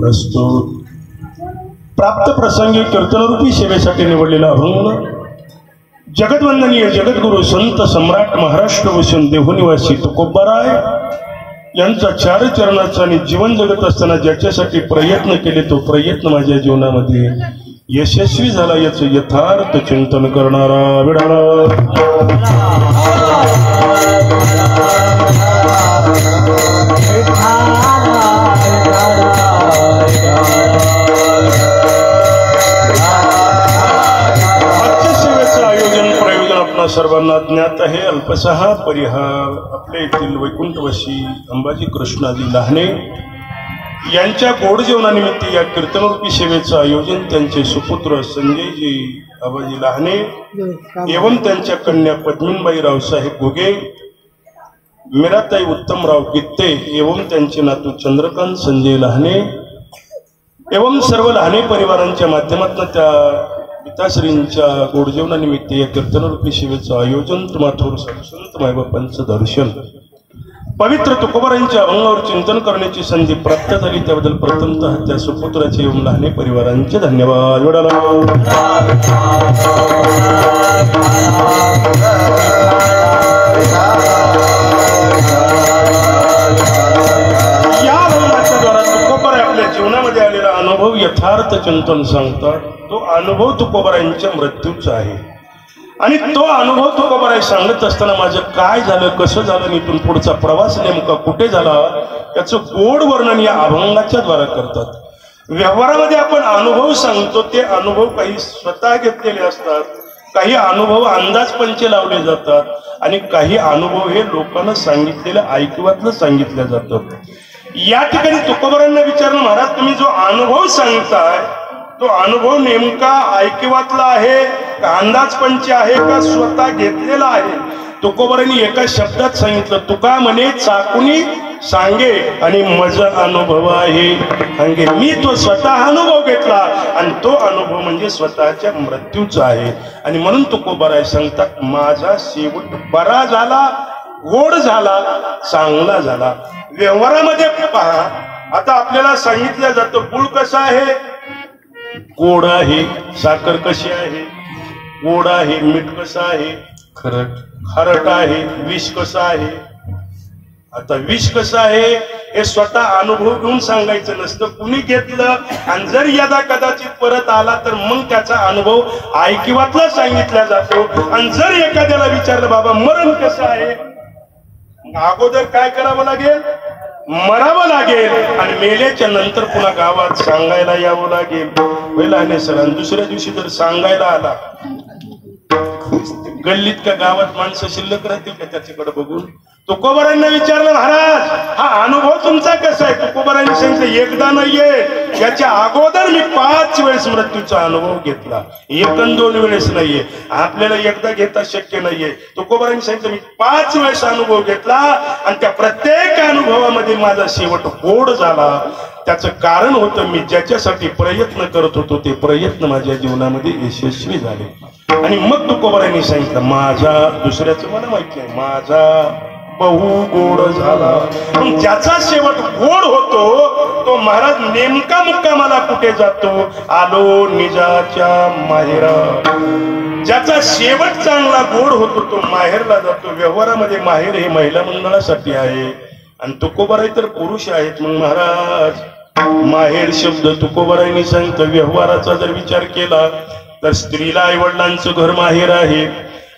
प्रस्तुत प्राप्त प्रसंगी कीर्तनरूपी सेवेसाठी निवडलेला अभंग जगद्वंदनीय जगद्गुरु संत सम्राट महाराष्ट्र भूषण देहूनिवासी तुकोबाराय यांचा चार चरणाचा आणि जीवन जगत असताना ज्याच्यासाठी प्रयत्न केले तो प्रयत्न माझ्या जीवनामध्ये यशस्वी झाला याचं यथार्थ चिंतन करणारा विडाला सर्वांना ज्ञात आहे. अल्पसहा परिहार आपल्या येथील वैकुंठवासी अंबाजी कृष्णाजी लहाने यांच्या गोड जेवणानिमित्त या कीर्तनरूपी सेवेचं आयोजन त्यांचे सुपुत्र संजयजी आबाजी लहाने एवं त्यांच्या कन्या पद्मिनीबाई रावसाहेब घुगे, मीराताई उत्तमराव गित्ते एवं त्यांचे नातू चंद्रकांत संजय लहाने एवं सर्व लहाने परिवारांच्या माध्यमातून त्या पिताश्रींच्या गोडजेवणानिमित्त या कीर्तनरूपी सेवेचं आयोजन तुम्हाथोर संत मायबापांचं दर्शन पवित्र तुकोबारांच्या अभंगावर चिंतन करण्याची संधी प्राप्त झाली त्याबद्दल प्रथमतः त्या सुपुत्राचे एवं लहाने परिवारांचे धन्यवाद. या अभंगाच्या द्वारा तुकोबार आपल्या जीवनामध्ये आलेला अनुभव यथार्थ चिंतन सांगतात. तो अनुभव तुकोबारांच्या मृत्यूचा आहे आणि तो अनुभव तुकोबाराय सांगत असताना माझं काय झालं कसं झालं इथून पुढचा प्रवास नेमका कुठे झाला याचं गोड वर्णन या अभंगाच्या द्वारा करतात. व्यवहारामध्ये आपण अनुभव सांगतो ते अनुभव काही स्वतः घेतलेले असतात, काही अनुभव अंदाजपंचे लावले जातात आणि काही अनुभव हे लोकांना सांगितलेलं ऐकिवातलं सांगितलं जातं. या ठिकाणी तुकोबारांना विचारलं, महाराज तुम्ही जो अनुभव सांगताय तो अनुभव नेमका ऐकिवातला आहे का अंदाजपंच आहे का स्वतः घेतलेला आहे? तुकोबारांनी एका शब्दात सांगितलं, तुका म्हणे चाकुनी सांगे आणि मजा अनुभव आहे सांगे. मी तो स्वतः अनुभव घेतला आणि तो अनुभव म्हणजे स्वतःच्या मृत्यूचा आहे. आणि म्हणून तुकोबाराय सांगतात माझा शेवट बरा झाला, गोड झाला, चांगला झाला. व्यवहारामध्ये पहा, आता आपल्याला सांगितलं जातं गुळ कसा आहे, गोड आहे. साखर कशी आहे, गोड आहे. मीठ कसं आहे, खारट आहे. विष कसं आहे, आता विष कसं आहे हे स्वतः अनुभव घेऊन सांगायचं नसतं, कुणी घेतलं आणि जर यदा कदाचित परत आला तर मग त्याचा अनुभव ऐकिवातला सांगितला जातो. आणि जर एखाद्याला विचारलं बाबा मरण कसं आहे, अगोदर काय करावं लागेल, मरावं लागेल आणि मेल्याच्या नंतर पुन्हा गावात सांगायला यावं लागेल. पहिला सर दुसऱ्या दिवशी जर सांगायला आला गल्लीत का गावात माणसं शिल्लक राहतील का त्याच्याकडे बघून? तुकोबारांना विचारलं, महाराज हा अनुभव तुमचा कसा आहे? तुकोबारांनी सांगितलं एकदा नाहीये, याच्या अगोदर मी 5 वेळेस मृत्यूचा अनुभव घेतला, 1-2 वेळेस नाहीये. आपल्याला एकदा घेता शक्य नाहीये. तुकोबारांनी सांगितलं मी 5 वेळेस अनुभव घेतला आणि त्या प्रत्येक अनुभवामध्ये माझा शेवट गोड झाला. त्याचं कारण होतं मी ज्याच्यासाठी प्रयत्न करत होतो ते प्रयत्न माझ्या जीवनामध्ये यशस्वी झाले. आणि मग तुकोबारांनी सांगितलं माझा, दुसऱ्याचं मला माहिती आहे, माझा बहु गोड झाला. ज्याचा शेवट गोड होतो तो महाराज नेमका मुक्कामाला कुठे जातो, आलो निजाच्या माहेरा. ज्याचा शेवट चांगला गोड होतो तो माहेरला जातो. व्यवहारामध्ये माहेर हे महिला मंडळासाठी आहे आणि तुकोबाराय तर पुरुष आहेत. मग महाराज माहेर शब्द तुकोबारायांनी सांगितलं. व्यवहाराचा जर विचार केला तर स्त्रीला आईवडिलांचं घर माहेर आहे,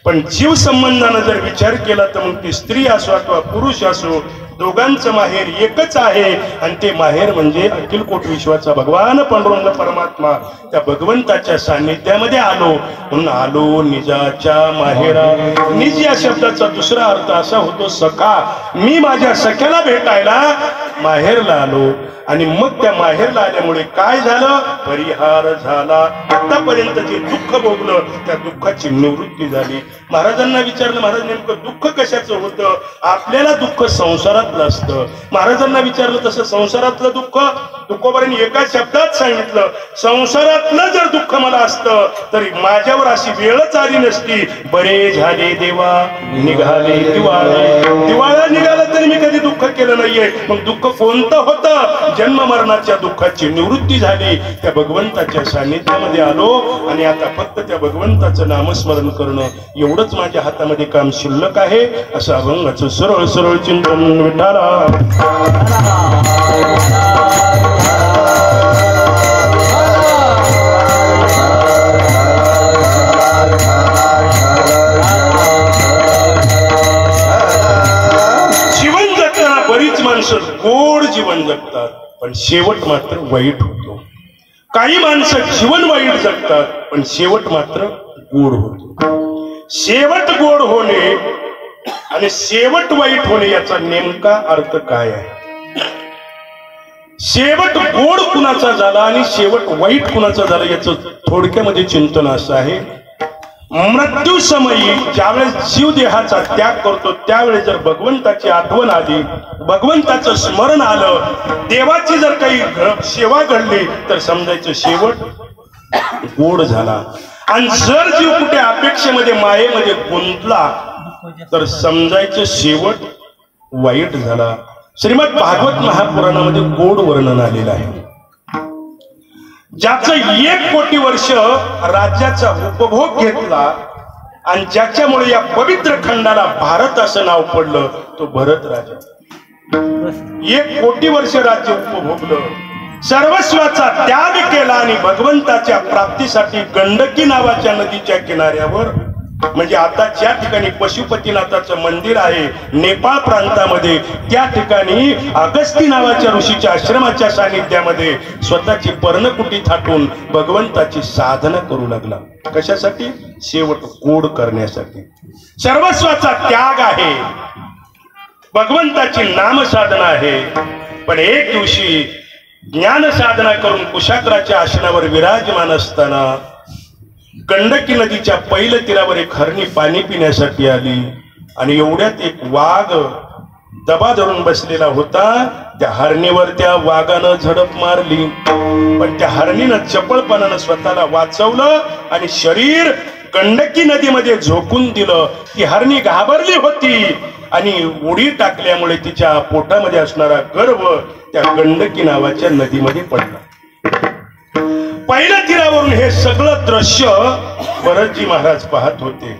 पण जीव संबंधानं जर विचार केला तर मग ती स्त्री असो अथवा पुरुष असो दोघांचं माहेर एकच आहे आणि ते माहेर म्हणजे अखिल कोट विश्वाचा भगवान पांडुरंग परमात्मा. त्या भगवंताच्या सान्निध्यामध्ये आलो म्हणून आलो निजाच्या माहेरा. निज या शब्दाचा दुसरा अर्थ असा होतो सखा. मी माझ्या सख्याला भेटायला माहेरला आलो आणि मग त्या माहेरला आल्यामुळे काय झालं, परिहार झाला. आतापर्यंत जे दुःख भोगलं त्या दुःखाची निवृत्ती झाली. महाराजांना विचारलं, महाराज नेमकं दुःख कशाचं होतं? आपल्याला दुःख संसारातलं असतं. महाराजांना विचारलं तसं संसारातलं दुःख तुकोबारांनी एका शब्दात सांगितलं, संसारातलं जर दुःख मला असतं तरी माझ्यावर अशी वेळच आली नसती. बरे झाले देवा निघाले दिवाळे. दिवाळा निघाला तरी मी कधी दुःख केलं नाहीये. मग दुःख दुःख कोणतं होतं? जन्म मरणाच्या दुःखाची निवृत्ती झाली, त्या भगवंताच्या सानिध्यामध्ये आलो आणि आता फक्त त्या भगवंताचं नामस्मरण करणं एवढंच माझ्या हातामध्ये काम शिल्लक आहे. असं अभंगाचं सरळ सरळ चिंतन विठाला. गोड जीवन जगतात पण शेवट मात्र वाईट होतो. काही माणसं जीवन वाईट जगतात पण शेवट मात्र गोड होतो. शेवट गोड होणे आणि शेवट वाईट होणे याचा नेमका अर्थ काय आहे? शेवट गोड कुणाचा झाला आणि शेवट वाईट कुणाचा झाला याचं थोडक्यामध्ये चिंतन असं आहे. मृत्यू समयी ज्यावेळेस जीव देहाचा त्याग करतो त्यावेळेस जर भगवंताची आठवण आली, भगवंताचं स्मरण आलं, देवाची जर काही सेवा घडली तर समजायचं शेवट गोड झाला. आणि जर जीव कुठे अपेक्षेमध्ये मायेमध्ये गुंतला तर समजायचं शेवट वाईट झाला. श्रीमद भागवत महापुराणामध्ये गोड वर्णन आलेलं आहे. ज्याचं 1 कोटी वर्ष राज्याचा उपभोग घेतला आणि ज्याच्यामुळे या पवित्र खंडाला भारत असं नाव पडलं तो भरत राजा. 1 कोटी वर्ष राज्य उपभोगलं, सर्वस्वाचा त्याग केला आणि भगवंताच्या प्राप्तीसाठी गंडकी नावाच्या नदीच्या किनाऱ्यावर, म्हणजे आता ज्या ठिकाणी पशुपतीनाथाचं मंदिर आहे नेपाळ प्रांतामध्ये, त्या ठिकाणी अगस्ती नावाच्या ऋषीच्या आश्रमाच्या सानिध्यामध्ये स्वतःची पर्णकुटी थाटून भगवंताची साधना करू लागला. कशासाठी? शेवट गोड करण्यासाठी. सर्वस्वाचा त्याग आहे, भगवंताची नाम साधना आहे. पण एक दिवशी ज्ञान साधना करून कुशाग्राच्या आसनावर विराजमान असताना गंडकी नदीच्या पहिल्या तीरावर एक हरणी पाणी पिण्यासाठी आली आणि एवढ्यात एक वाघ दबा धरून बसलेला होता. त्या हरणीवर त्या वाघानं झडप मारली, पण त्या हरणीनं चपळपणानं स्वतःला वाचवलं आणि शरीर गंडकी नदीमध्ये झोकून दिलं. ती हरणी घाबरली होती आणि उडी टाकल्यामुळे तिच्या पोटामध्ये असणारा गर्भ त्या गंडकी नावाच्या नदीमध्ये पडला. पहिल्या तीरावरून हे सगळं दृश्य भरतजी महाराज पाहत होते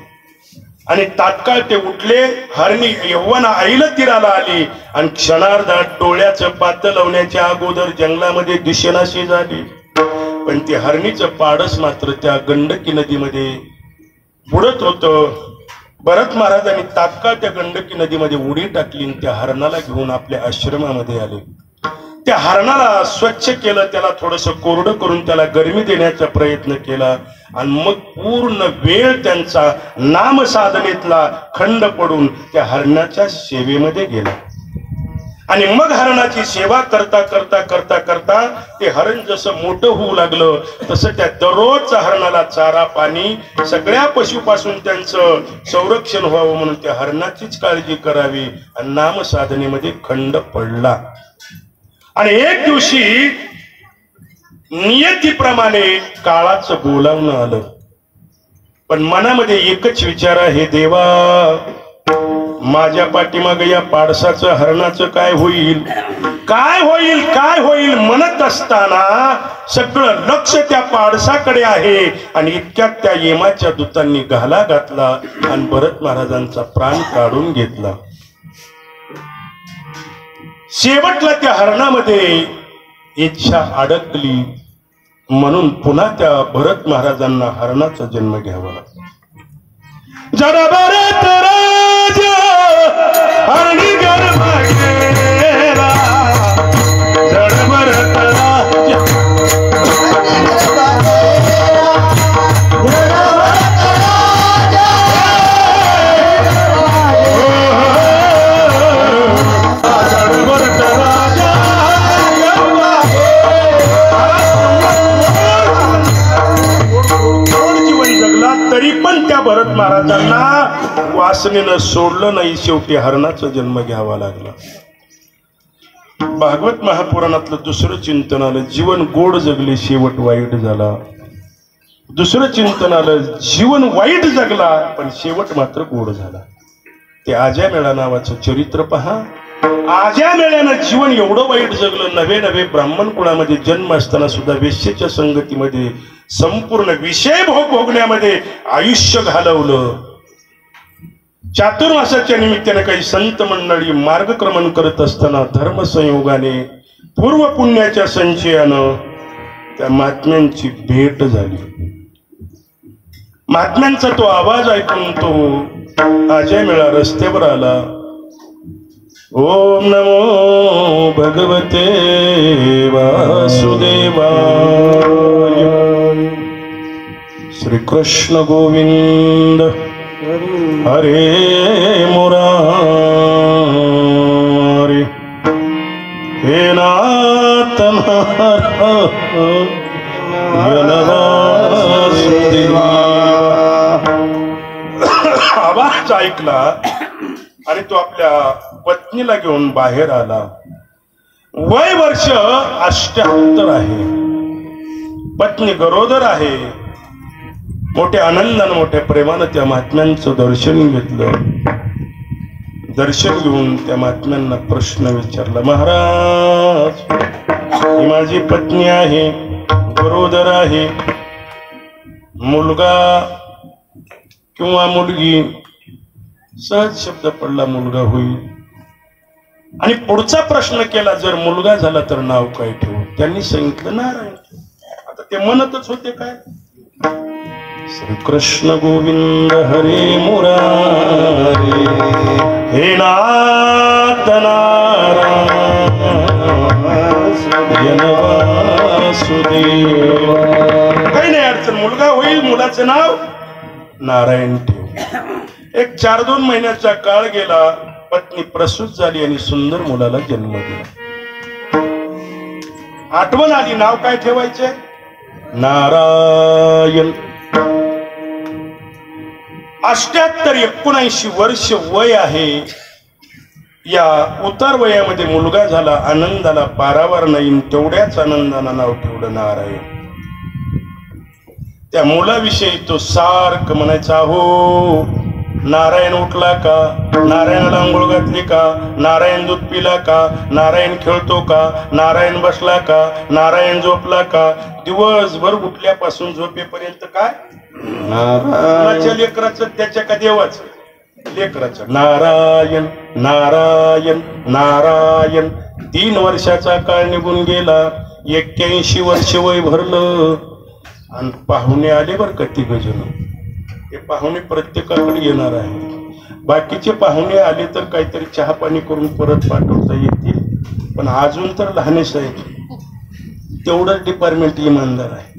आणि तात्काळ ते उठले. हरणी यव्वना आईला तीराला आली आणि क्षणार्धात डोळ्याचं पातं लावण्याच्या अगोदर जंगलामध्ये दिसेनाशी झाली. पण ते हरणीचं पाडस मात्र त्या गंडकी नदीमध्ये बुडत होतं. भरत महाराजांनी तात्काळ त्या गंडकी नदीमध्ये उडी टाकली आणि त्या हरणाला घेऊन आपल्या आश्रमामध्ये आले. त्या हरणाला स्वच्छ केलं, त्याला थोडस कोरडं करून त्याला गरमी देण्याचा प्रयत्न केला आणि मग पूर्ण वेळ त्यांचा नाम साधनेतला खंड पडून त्या हरणाच्या सेवेमध्ये गेला. आणि मग हरणाची सेवा करता करता करता करता ते हरण जसं मोठं होऊ लागलं तसं त्या दररोज हरणाला चारा पाणी सगळ्या पशुपासून त्यांचं संरक्षण व्हावं म्हणून त्या हरणाचीच काळजी करावी आणि नाम साधनेमध्ये खंड पडला. आणि एक दिवशी नियतीप्रमाणे काळाचं बोलावणं आलं, पण मनामध्ये एकच विचार आहे, देवा माझ्या पाठीमाग या पाडसाचं हरणाचं काय होईल, काय होईल, काय होईल म्हणत असताना सगळं लक्ष त्या पाडसाकडे आहे. आणि इतक्यात त्या यमाच्या दूतांनी घाला घातला आणि भरत महाराजांचा प्राण काढून घेतला. शेवटला त्या हरणामध्ये इच्छा अडकली म्हणून पुन्हा त्या भरत महाराजांना हरणाचा जन्म घ्यावा लागला. जरा भरत राजा हरणी गर्भ गेला, जरा भरत राजा तरी पण त्या भरत महाराजांना वासनेनं सोडलं नाही. शेवटी हरणाचा जन्म घ्यावा लागला. भागवत महापुराणातलं दुसरं चिंतन आलं, जीवन गोड जगले शेवट वाईट झाला. दुसरं चिंतन आलं, जीवन वाईट जगला पण शेवट मात्र गोड झाला. ते आज्या मेळा नावाचं चरित्र पहा. आज्या मेळ्यानं जीवन एवढं वाईट जगलं. नवे नवे ब्राह्मण कुळामध्ये जन्म असताना सुद्धा वेश्येच्या संगतीमध्ये संपूर्ण विषय भोगण्यामध्ये आयुष्य घालवलं. चातुर्मासाच्या निमित्ताने काही संत मंडळी मार्गक्रमण करत असताना धर्मसंयोगाने पूर्व पुण्याच्या संचयानं त्या महात्म्यांची भेट झाली. महात्म्यांचा तो आवाज ऐकून तो अजय मेळा रस्त्यावर आला. ओम नमो भगवते वासुदेवाय. श्री कृष्ण गोविंद हरे मुरारी. हे नाथ आवाज ऐकला आणि तो आपल्या पत्नीला घेऊन बाहेर आला. वय वर्ष 78 आहे. पत्नी गरोदर आहे. मोठ्या आनंदानं मोठ्या प्रेमानं त्या महात्म्यांचं दर्शन घेतलं. दर्शन घेऊन त्या महात्म्यांना प्रश्न विचारला. महाराज, ही माझी पत्नी आहे, गरोदर आहे. मुलगा किंवा मुलगी, सहज शब्द पडला मुलगा होईल. आणि पुढचा प्रश्न केला, जर मुलगा झाला तर नाव काय ठेवू? त्यांनी सांगितलं नारायण. आता ते म्हणतच होते काय, श्री कृष्ण गोविंद हरे मुरारी. हे नाथ नारायण वासुदेव. काही नाही अडचण, मुलगा होईल, मुलाचं नाव नारायण ठेव. एक 4-2 महिन्याचा काळ गेला. पत्नी प्रसूत झाली आणि सुंदर मुलाला जन्म दिला. आठवण आली, नाव काय ठेवायचे? नारायण. 78-79 वर्ष वय आहे. या उतार वयामध्ये मुलगा झाला. आनंदाला पारावार नाही. तेवढ्याच आनंदानं नाव ठेवलं नारायण. त्या मुलाविषयी तो सारखं म्हणायचा, हो नारायण उठला का, नारायणाला आंघोळ घातली का, नारायण दूध पिला का, नारायण खेळतो का, नारायण बसला का, नारायण झोपला का. दिवसभर उठल्यापासून झोपेपर्यंत काय नारायणाच्या लेकराचं, त्याच्या का देवाचं? लेकराचं. नारायण नारायण नारायण. 3 वर्षाचा काळ निघून गेला. 81 वर्ष वय भरलं. आणि पाहुणे आले बर का 3 जण. हे पाहुणे प्रत्येकाकडे येणार आहे. बाकीचे पाहुणे आले तर काहीतरी चहा पाणी करून परत पाठवता येतील, पण अजून तर लहानच आहे. तेवढंच डिपार्टमेंट इमानदार आहे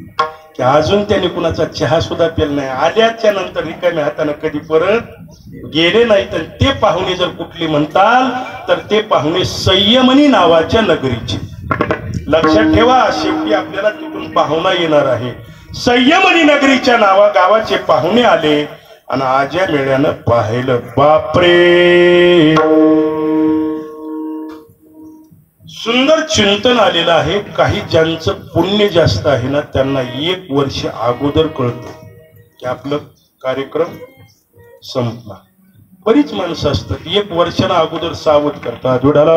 की अजून त्यांनी कुणाचा चहा सुद्धा पेल नाही. आल्याच्या नंतर रिकाम्या हाताने कधी परत गेले नाही. तर ते पाहुणे जर कुठले म्हणताल तर ते पाहुणे संयमनी नावाच्या नगरीचे. लक्षात ठेवा, शेवटी आपल्याला तिथून पाहुणा येणार आहे. संयमनी नगरीच्या गावाचे पाहुणे आले आणि आज्या मेळ्यानं पाहिलं. बापरे, सुंदर चिंतन आलेलं आहे. काही ज्यांचं पुण्य जास्त आहे ना, त्यांना 1 वर्ष अगोदर कळतं की आपलं कार्यक्रम संपला. बरीच माणसं असतात 1 वर्षानं अगोदर सावध करतात. जोडाला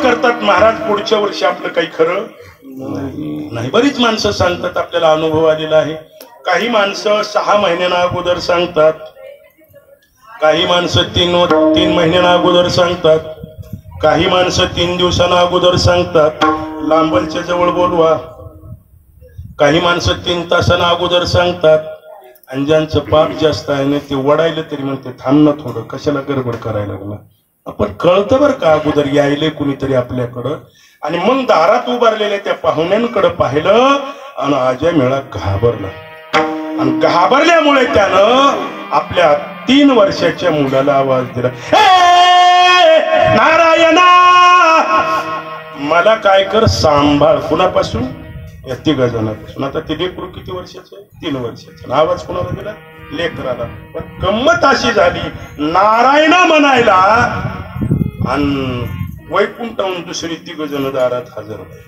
करतात. महाराज पुढच्या वर्षी आपलं काही खरं नाही. बरीच माणसं सांगतात, आपल्याला अनुभव आलेला आहे. काही माणसं 6 महिन्यांना अगोदर सांगतात, काही माणसं 3 महिन्यांना अगोदर सांगतात, काही माणसं 3 दिवसांना अगोदर सांगतात, लांबलच्या जवळ बोलवा. काही माणसं 3 तासांना अगोदर सांगतात. आणि ज्यांचं पाप जास्त आहे ना, ते वडायला तरी म्हणते थांब ना थोडं, कशाला गडबड करायला लागला. आपण कळतं बरं का अगोदर यायले कुणीतरी आपल्याकडं. आणि मग दारात उभारलेल्या त्या पाहुण्यांकडे पाहिलं आणि अजय मेळा घाबरला. आणि घाबरल्यामुळे त्यानं आपल्या 3 वर्षाच्या मुलाला आवाज दिला, नारायणा मला काय कर, सांभाळ. कुणापासून? या 3 जणांपासून. आता ते लेकरू किती वर्षाचं आहे? 3 वर्षाचं. आवाज कोणाला दिला? लेकराला. पण गंमत अशी झाली, नारायण म्हणायला आणि वैकुंठाहून दुसरी 3 जण दारात हजर होते.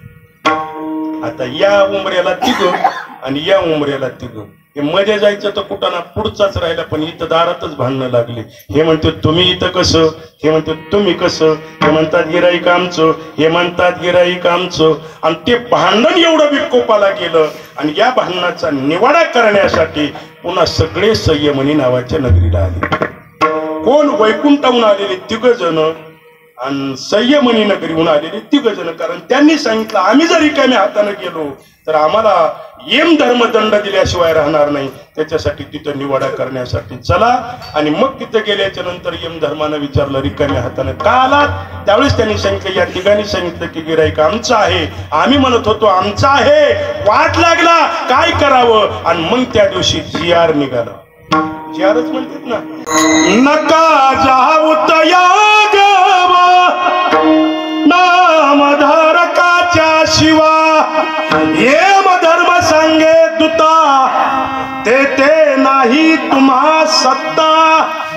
आता या उमऱ्याला 3 आणि या उमऱ्याला 3. हे मध्ये जायचं तर कुठं ना पुढचाच राहिला, पण इथं दारातच भांडणं लागले. हे म्हणते तुम्ही इथं कसं, हे म्हणते तुम्ही कसं, हे म्हणतात गिराईक आमचं, हे म्हणतात गिराईक आमचं. आणि ते भांडण एवढं विकोपाला गेलं. आणि या भांडणाचा निवाडा करण्यासाठी पुन्हा सगळे संयमनी नावाच्या नगरीला आले. कोण? वैकुंठाहून आलेले 3 जण आणि संयमनी नगरीहून आलेले 3 जण. कारण त्यांनी सांगितलं आम्ही जर रिकाम्या हाताने गेलो तर आम्हाला यम धर्मदंड दिल्याशिवाय राहणार नाही. त्याच्यासाठी तिथं निवाडा करण्यासाठी चला. आणि मग तिथं गेल्याच्या नंतर यम धर्मानं विचारलं रिकाम्या हाताने का आलात? त्यावेळेस त्यांनी सांगितलं, या तिघांनी सांगितलं की गिराईक आमचं आहे. आम्ही म्हणत होतो आमचा आहे, वाट लागला काय करावं. आणि मग त्या दिवशी जिआर निघाला. जिआरच म्हणतात ना, नका जाऊ तया नामधारकाच्या शिवा येम धर्म सांगे दूता ते नाही तुम्हा सत्ता.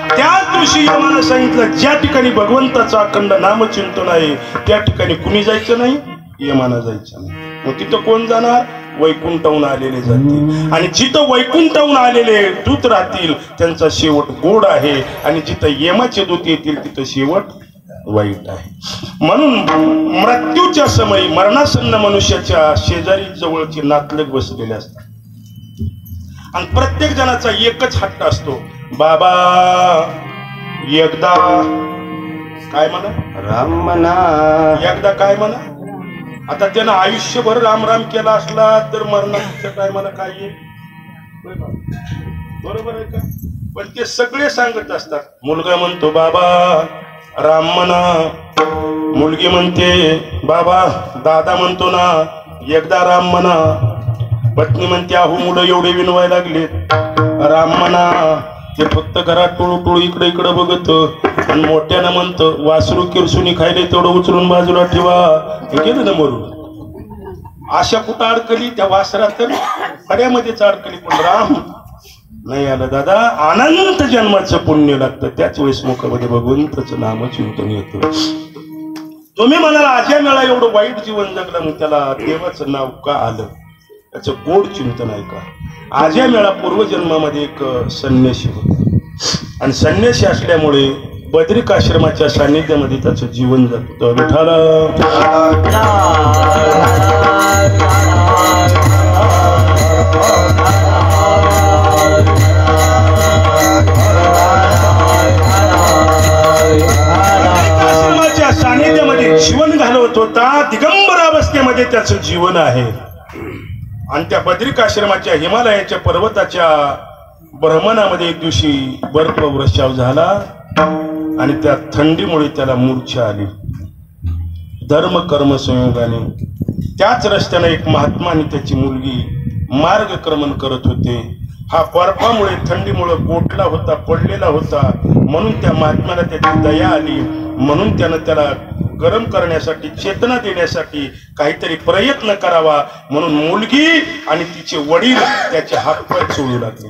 त्याच दिवशी यमानं सांगितलं ज्या ठिकाणी भगवंताचं अखंड नामचिंतन आहे त्या ठिकाणी कुणी जायचं नाही, यमानं जायचं नाही. मग तिथं कोण जाणार? वैकुंठाहून आलेले जातील. आणि जिथं वैकुंठाहून आलेले दूत राहतील त्यांचा शेवट गोड आहे. आणि जिथं यमाचे दूत येतील तिथं शेवट वाईट आहे. म्हणून मृत्यूच्या समयी मरणासन्न मनुष्याच्या शेजारी जवळचे नातलग बसलेले असतात. आणि प्रत्येक जणाचा एकच हट्ट असतो, बाबा एकदा काय म्हणा, राम म्हणा. एकदा काय म्हणा. आता त्यानं आयुष्यभर रामराम केला असला तर मरणाच्या टायमाला काय येईल? बरोबर आहे का? पण ते सगळे सांगत असतात. मुलगा म्हणतो बाबा राम म्हणा, मुलगी म्हणते बाबा दादा म्हणतो ना एकदा राम म्हणा, पत्नी म्हणते अहो मुलं एवढे विनवाय लागले राम म्हणा. ते फक्त घरात टोळू इकडे इकडे बघत आणि मोठ्यानं म्हणतं वासरू किरसुनी खायले तेवढं उचलून बाजूला ठेवा. हे गेलं ना मरून. अशा कुठं अडकली त्या वासरात खड्यामध्येच अडकली. पण राम नाही आलं दादा. अनंत जन्माचं पुण्य लागतं. त्याच वेळेस मुखामध्ये भगवंताचं नाम चिंतन येतं. तुम्ही म्हणाला आज्या मेळा एवढं वाईट जीवन जगलं मग त्याला देवाचं नाव का आलं? त्याचं गोड चिंतन आहे का? आज्या मेळा पूर्वजन्मामध्ये एक संन्यासी होता. आणि संन्यासी असल्यामुळे बद्रिकाश्रमाच्या सान्निध्यामध्ये त्याचं जीवन जात होतं. विठाला सानिध्यामध्ये जीवन घालवत होता. दिगंबर अवस्थेमध्ये त्याचं जीवन आहे. आणि त्या बद्रिकाश्रमाच्या हिमालयाच्या पर्वताच्या भ्रमणामध्ये एक दिवशी बर्फ वर्षाव झाला आणि त्या थंडीमुळे त्याला मूर्छा आली. धर्म कर्म संयोगाने त्याच रस्त्याने एक महात्मा आणि त्याची मुलगी मार्गक्रमण करत होते. हा बर्फामुळे थंडीमुळे गोठला होता, पडलेला होता. म्हणून त्या महात्म्याला त्याची दया आली. म्हणून त्यानं त्याला गरम करण्यासाठी, चेतना देण्यासाठी काहीतरी प्रयत्न करावा. म्हणून मुलगी आणि तिचे वडील त्याचे हातपाय चोळू लागले.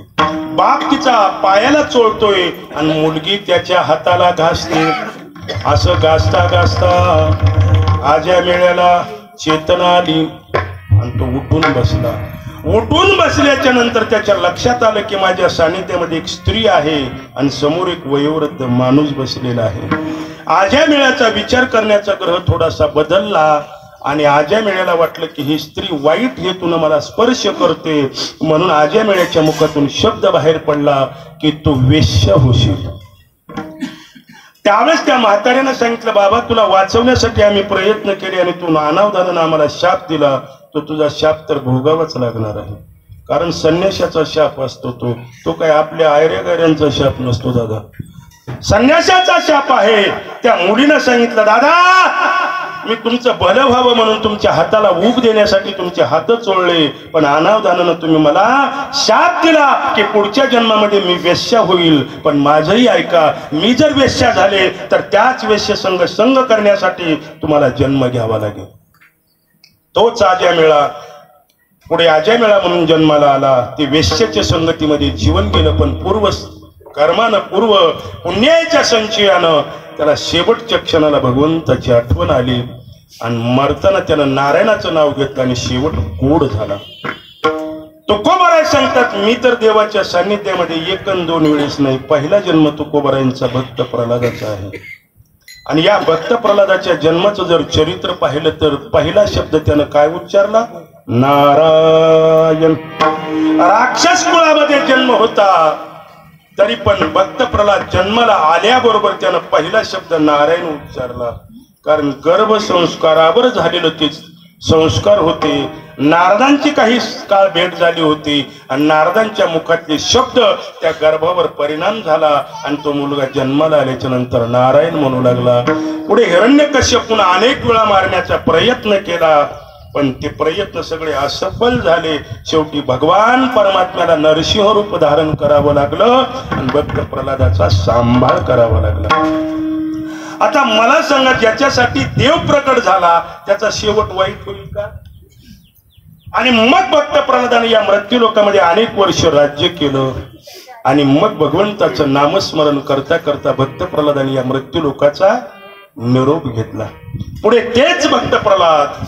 बाप तिचा पायाला चोळतोय आणि मुलगी त्याच्या हाताला घासते. असं घासता घासता आज्या मेळ्याला चेतना आली आणि तो उठून बसला. उठून बसल्याच्या नंतर त्याच्या लक्षात आलं की माझ्या सानिध्यामध्ये एक स्त्री आहे आणि समोर एक वयोवृद्ध माणूस बसलेला आहे. आज्या मेळ्याचा विचार करण्याचा ग्रह थोडासा बदलला आणि आज्या मेळ्याला वाटलं की ही स्त्री वाईट हेतून मला स्पर्श करते. म्हणून आज्या मेळ्याच्या मुखातून शब्द बाहेर पडला की तू वेश्या होशील. त्यावेळेस त्या म्हाताऱ्यानं सांगितलं बाबा तुला वाचवण्यासाठी आम्ही प्रयत्न केले आणि तू अनावधानानं आम्हाला शाप दिला. तो तुझा शाप तर भोगावाच लागणार आहे. कारण संन्याशाचा शाप असतो तो काय आपल्या आयऱ्यागाऱ्यांचा शाप नसतो दादा. संन्याशाचा शाप आहे. त्या मुलीनं सांगितलं दादा मी तुमचं भलं व्हावं म्हणून तुमच्या हाताला ऊब देण्यासाठी तुमचे हात चोळले. पण अनावधानानं तुम्ही मला शाप दिला की पुढच्या जन्मामध्ये मी वेश्या होईल. पण माझंही ऐका, मी जर वेश्या झाले तर त्याच वेश्या संग करण्यासाठी तुम्हाला जन्म घ्यावा लागेल. तोच आज्या मेळा पुढे अजयमेळा म्हणून जन्माला आला. ते वेश्याच्या संगतीमध्ये जीवन गेलं, पण पूर्व कर्मानं पूर्व पुण्याच्या संचयानं त्याला शेवटच्या क्षणाला भगवंताची आठवण आली आणि मरताना त्यानं नारायणाचं नाव घेतलं आणि शेवट गोड झाला. तुकोबाराय सांगतात, मी तर देवाच्या सान्निध्यामध्ये एक अन दोन वेळेस नाही, पहिला जन्म तुकोबारायांचा भक्त प्रल्हादाचा आहे. आणि या भक्त प्रल्हादाच्या जन्माचं जर चरित्र पाहिलं तर पहिला शब्द त्यानं काय उच्चारला? नारायण. राक्षस कुळामध्ये जन्म होता, तरी पण भक्त प्रल्हाद जन्माला आल्याबरोबर त्यानं पहिला शब्द नारायण उच्चारला. कारण गर्भसंस्कारावर झालेलं ते संस्कार होते. नारदांची काही काळ भेट झाली होती आणि नारदांच्या मुखातले शब्द त्या गर्भावर परिणाम झाला आणि तो मुलगा जन्माला आल्याच्या नंतर नारायण म्हणू लागला. पुढे हिरण्यकश्यपूने अनेक वेळा मारण्याचा प्रयत्न केला, पण ते प्रयत्न सगळे असफल झाले. शेवटी भगवान परमात्म्याला नरसिंह रूप धारण करावं लागलं आणि भक्त प्रल्हादाचा सांभाळ करावा लागला. आता मला सांगा, ज्याच्यासाठी देव प्रकट झाला त्याचा शेवट वाईट होईल का? आणि मग भक्त प्रल्हादाने या मृत्यू लोकामध्ये अनेक वर्ष राज्य केलं आणि मग भगवंताचं नामस्मरण करता करता भक्त प्रल्हादाने या मृत्यू लोकाचा निरोप घेतला. पुढे तेच भक्त प्रल्हाद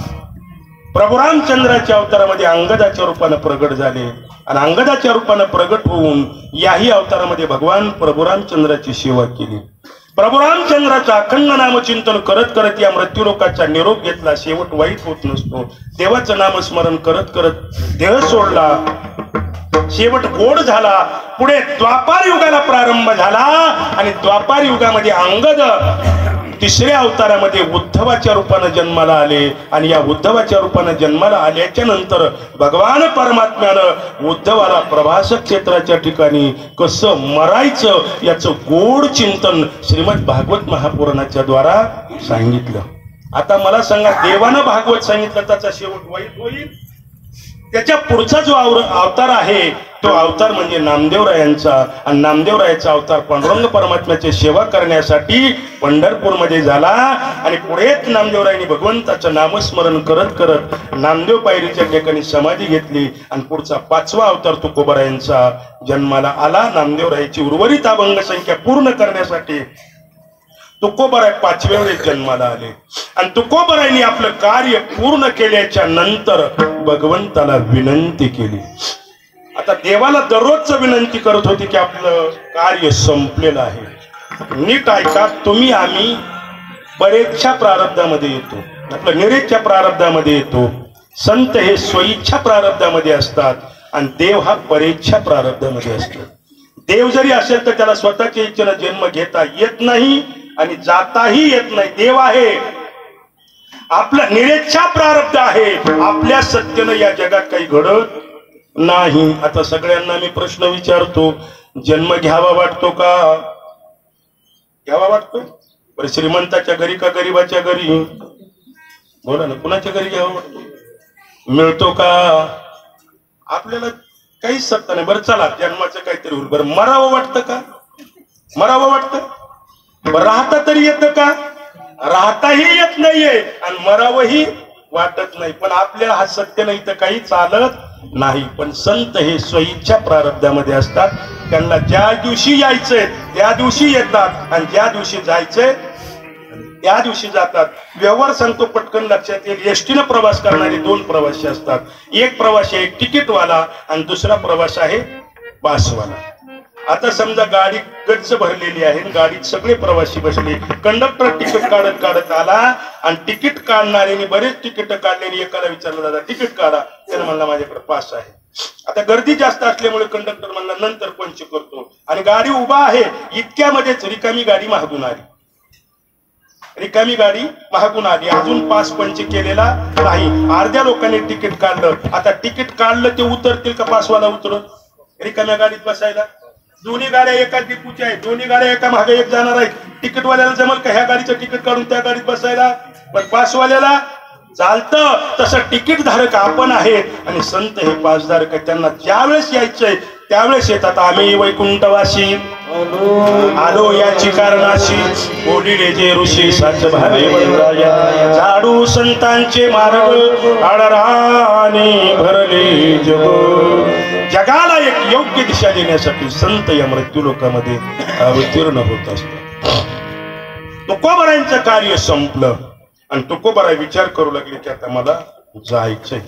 प्रभू रामचंद्राच्या अवतारामध्ये अंगदाच्या रूपाने प्रगट झाले आणि अंगदाच्या रूपाने प्रगट होऊन याही अवतारामध्ये भगवान प्रभू रामचंद्राची सेवा केली. प्रभू रामचंद्राचं अखंड नामचिंतन करत करत या मृत्यू लोकाचा निरोप घेतला. शेवट वाईट होत नसतो. देवाचं नामस्मरण करत करत देह सोडला, शेवट गोड झाला. पुढे द्वापार युगाला प्रारंभ झाला आणि द्वापार युगामध्ये अंगद तिसऱ्या अवतारामध्ये उद्धवाच्या रूपाने जन्माला आले आणि या उद्धवाच्या रूपाने जन्माला आल्याच्या नंतर भगवान परमात्म्यानं उद्धवाला प्रभास क्षेत्राच्या ठिकाणी कसं मरायचं याचं गोड चिंतन श्रीमद भागवत महापुराणाच्या द्वारा सांगितलं. आता मला सांगा, देवानं भागवत सांगितलं त्याचा शेवट वाईट होईल? त्याच्या पुढचा जो अवतार आहे तो अवतार म्हणजे नामदेवरायांचा आणि नामदेवरायाचा अवतार पांडुरंग परमात्म्याची सेवा करण्यासाठी पंढरपूरमध्ये झाला आणि पुढेच नामदेवरायांनी भगवंताचं नामस्मरण करत करत नामदेव पायरीच्या ठिकाणी समाधी घेतली आणि पुढचा पाचवा अवतार तुकोबारायांचा जन्माला आला. नामदेवरायाची उर्वरित अभंग संख्या पूर्ण करण्यासाठी तुकोबाराय पाचव्या वेळेस जन्माला आले आणि तुकोबारायांनी आपलं कार्य पूर्ण केल्याच्या नंतर भगवंताला विनंती केली. आता देवाला दररोजच विनंती करत होती की आपलं कार्य संपलेलं आहे, नीट ऐका तुम्ही, आम्ही बरेचशा प्रारब्धामध्ये येतो, आपलं निरेच्या प्रारब्धामध्ये येतो. संत हे स्वइच्छा प्रारब्धामध्ये असतात आणि देव हा परेच्छा प्रारब्धामध्ये असतो. देव जरी असेल तर त्याला स्वतःच्या इच्छेनं जन्म घेता येत नाही आणि जाताही येत नाही. देव आहे, आपलं निरेच्छा प्रारब्ध आहे, आपल्या सत्तेनं या जगात काही घडत नाही. आता सगळ्यांना मी प्रश्न विचारतो, जन्म घ्यावा वाटतो का? घ्यावा वाटतो? बरं, श्रीमंताच्या घरी का गरीबाच्या घरी? बोला ना, कुणाच्या घरी घ्यावा वाटतो? मिळतो का? आपल्याला काहीच सत्ता नाही. बरं चला, जन्माचं काहीतरी होईल. बरं, मरावं वाटतं का? मरावं वाटतं? बरं, राहता तरी येतं का? राहताही येत नाहीये आणि मरावंही वाटत नाही. पण आपल्याला हा सत्य नाही तर काही चालत नाही. पण संत हे स्वइच्छा प्रारब्धामध्ये असतात. त्यांना ज्या दिवशी यायचंय त्या दिवशी येतात आणि ज्या दिवशी जायचंय त्या दिवशी जातात. व्यवहार सांगतो, पटकन लक्षात येईल. एसटीनं प्रवास करणारे दोन प्रवासी असतात. एक प्रवासी आहे तिकीटवाला आणि दुसरा प्रवास आहे पासवाला. आता समजा गाडी गच्च भरलेली आहे, गाडीत सगळे प्रवासी बसले. कंडक्टर तिकीट काढत काढत आला आणि तिकीट काढणाऱ्यांनी बरेच तिकीट काढलेली एकाला विचारलं, दादा तिकीट काढा. त्यानं म्हणला माझ्याकडे पास आहे. आता गर्दी जास्त असल्यामुळे कंडक्टर म्हणला नंतर पंच करतो आणि गाडी उभा आहे. इतक्यामध्येच रिकामी गाडी मागून आली. रिकामी गाडी मागून आली, अजून पास पंच केलेला नाही. अर्ध्या लोकांनी तिकीट काढलं. आता तिकीट काढलं ते उतरतील का पासवाला उतरत? रिकाम्या गाडीत बसायला? दोन्ही गाड्या एका डिपूच्या आहेत, दोन्ही गाड्या एका मागे एक जाणार आहेत. तिकीटवाल्याला जमल का ह्या गाडीचं तिकीट काढून त्या गाडीत बसायला? पण पासवाल्याला चालतं. तसं तिकीट धारक आपण आहे आणि संत हे पासधारक आहेत. त्यांना ज्यावेळेस यायचंय त्यावेळेस येतात. आम्ही वैकुंठवासी आलो याची कारणाशी ओढिले जे ऋषी साच भावे वनराया झाडू संतांचे मार्ग आळराने भरले जग जगाला एक योग्य दिशा देण्यासाठी संत या मृत्यू लोकांमध्ये अवतीर्ण होत असतात. तुकोबारायांचं कार्य संपलं आणि तुकोबाराय विचार करू लागले की आता मला जायचंय.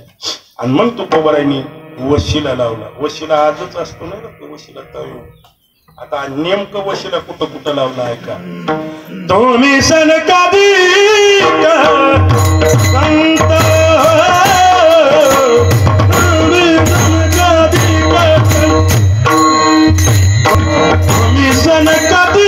आणि मग तुकोबारायांनी वशिला लावला. वशिला आजच असतो ना वशिला तळू. आता नेमकं वशिला कुठं कुठं लावला आहे का? तुम्ही सनकादी संत तुम्ही सनकादी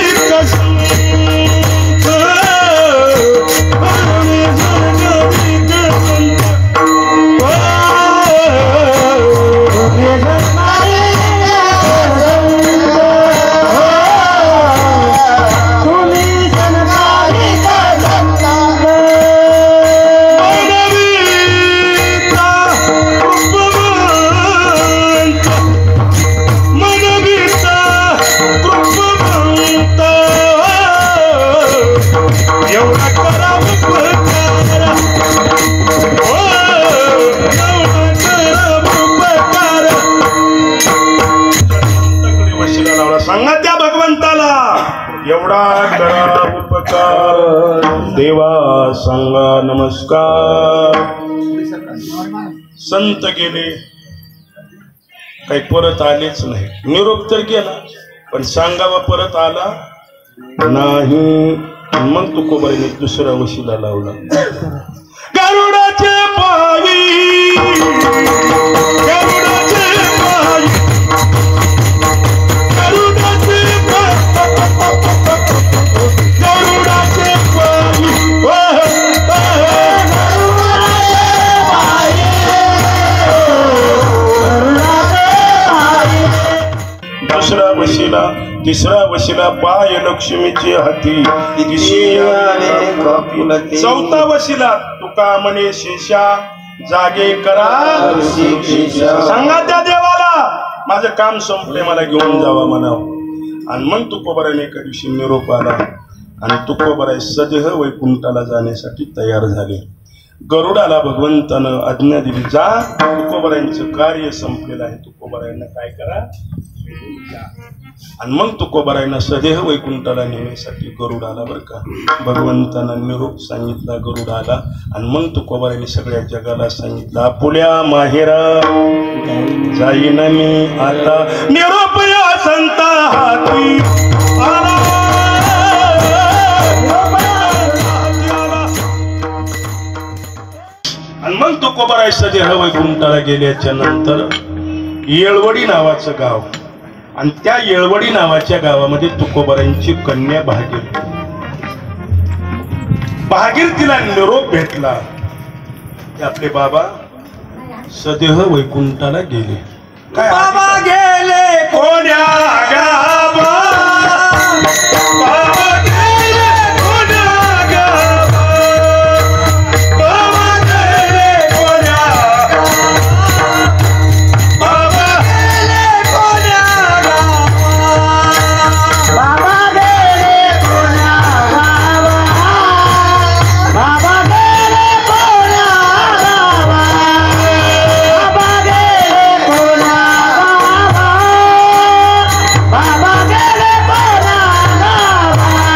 सांगा त्या भगवंताला एवढा करा उपकार. देवा सांगा नमस्कार. संत गेले काही परत आलेच नाही. निरोप तर गेला पण सांगावा परत आला नाही. मग तुकोबाईने दुसरा वशिला लावला. गरुडाचे पावी गरुडाचे पावी दुसरा वशिला तिसरा वशिला पाय लक्ष्मीचे हाती. चौथा वशिला तुका म्हणे शेषा जागे करा. सांगा त्या देवाला माझं काम संपले मला घेऊन जावा म्हणावं. आणि मग तुकोबाराने एका दिवशी निरोप आला आणि तुकोबाराय सदेह वैकुंठाला जाण्यासाठी तयार झाले. गरुडाला भगवंतानं आज्ञा दिली जा तुकोबारायांचं कार्य संपलेलं आहे. तुकोबारायांना काय करा. आणि मग तुकोबारायांना सदेह वैकुंठाला नेण्यासाठी गरुड आला बरं का. भगवंतानं निरोप सांगितला गरुड आला आणि मग तुकोबारायांनी सगळ्या जगाला सांगितलं आपुल्या माहेरा जाईन मी आता. निरोप या संता हाती आला. आणि मग तुकोबाराय सदेह वैकुंठाला गेल्याच्या नंतर येळवडी नावाचं गाव आणि त्या येळवडी नावाच्या गावामध्ये तुकोबारायांची कन्या भागीरथीला निरोप भेटला. आपले बाबा सदेह वैकुंठाला गेले. काय बाबा गेले कोण्या गावा. बाबा गेले कोण्या गावा. बाबा गेले कोण्या बाबा गेले कोण्या बाबा गेले कोण्या गावा. बाबा गेले कोण्या गावा. बाबा गेले कोण्या गावा. बाबा गेले कोण्या गावा.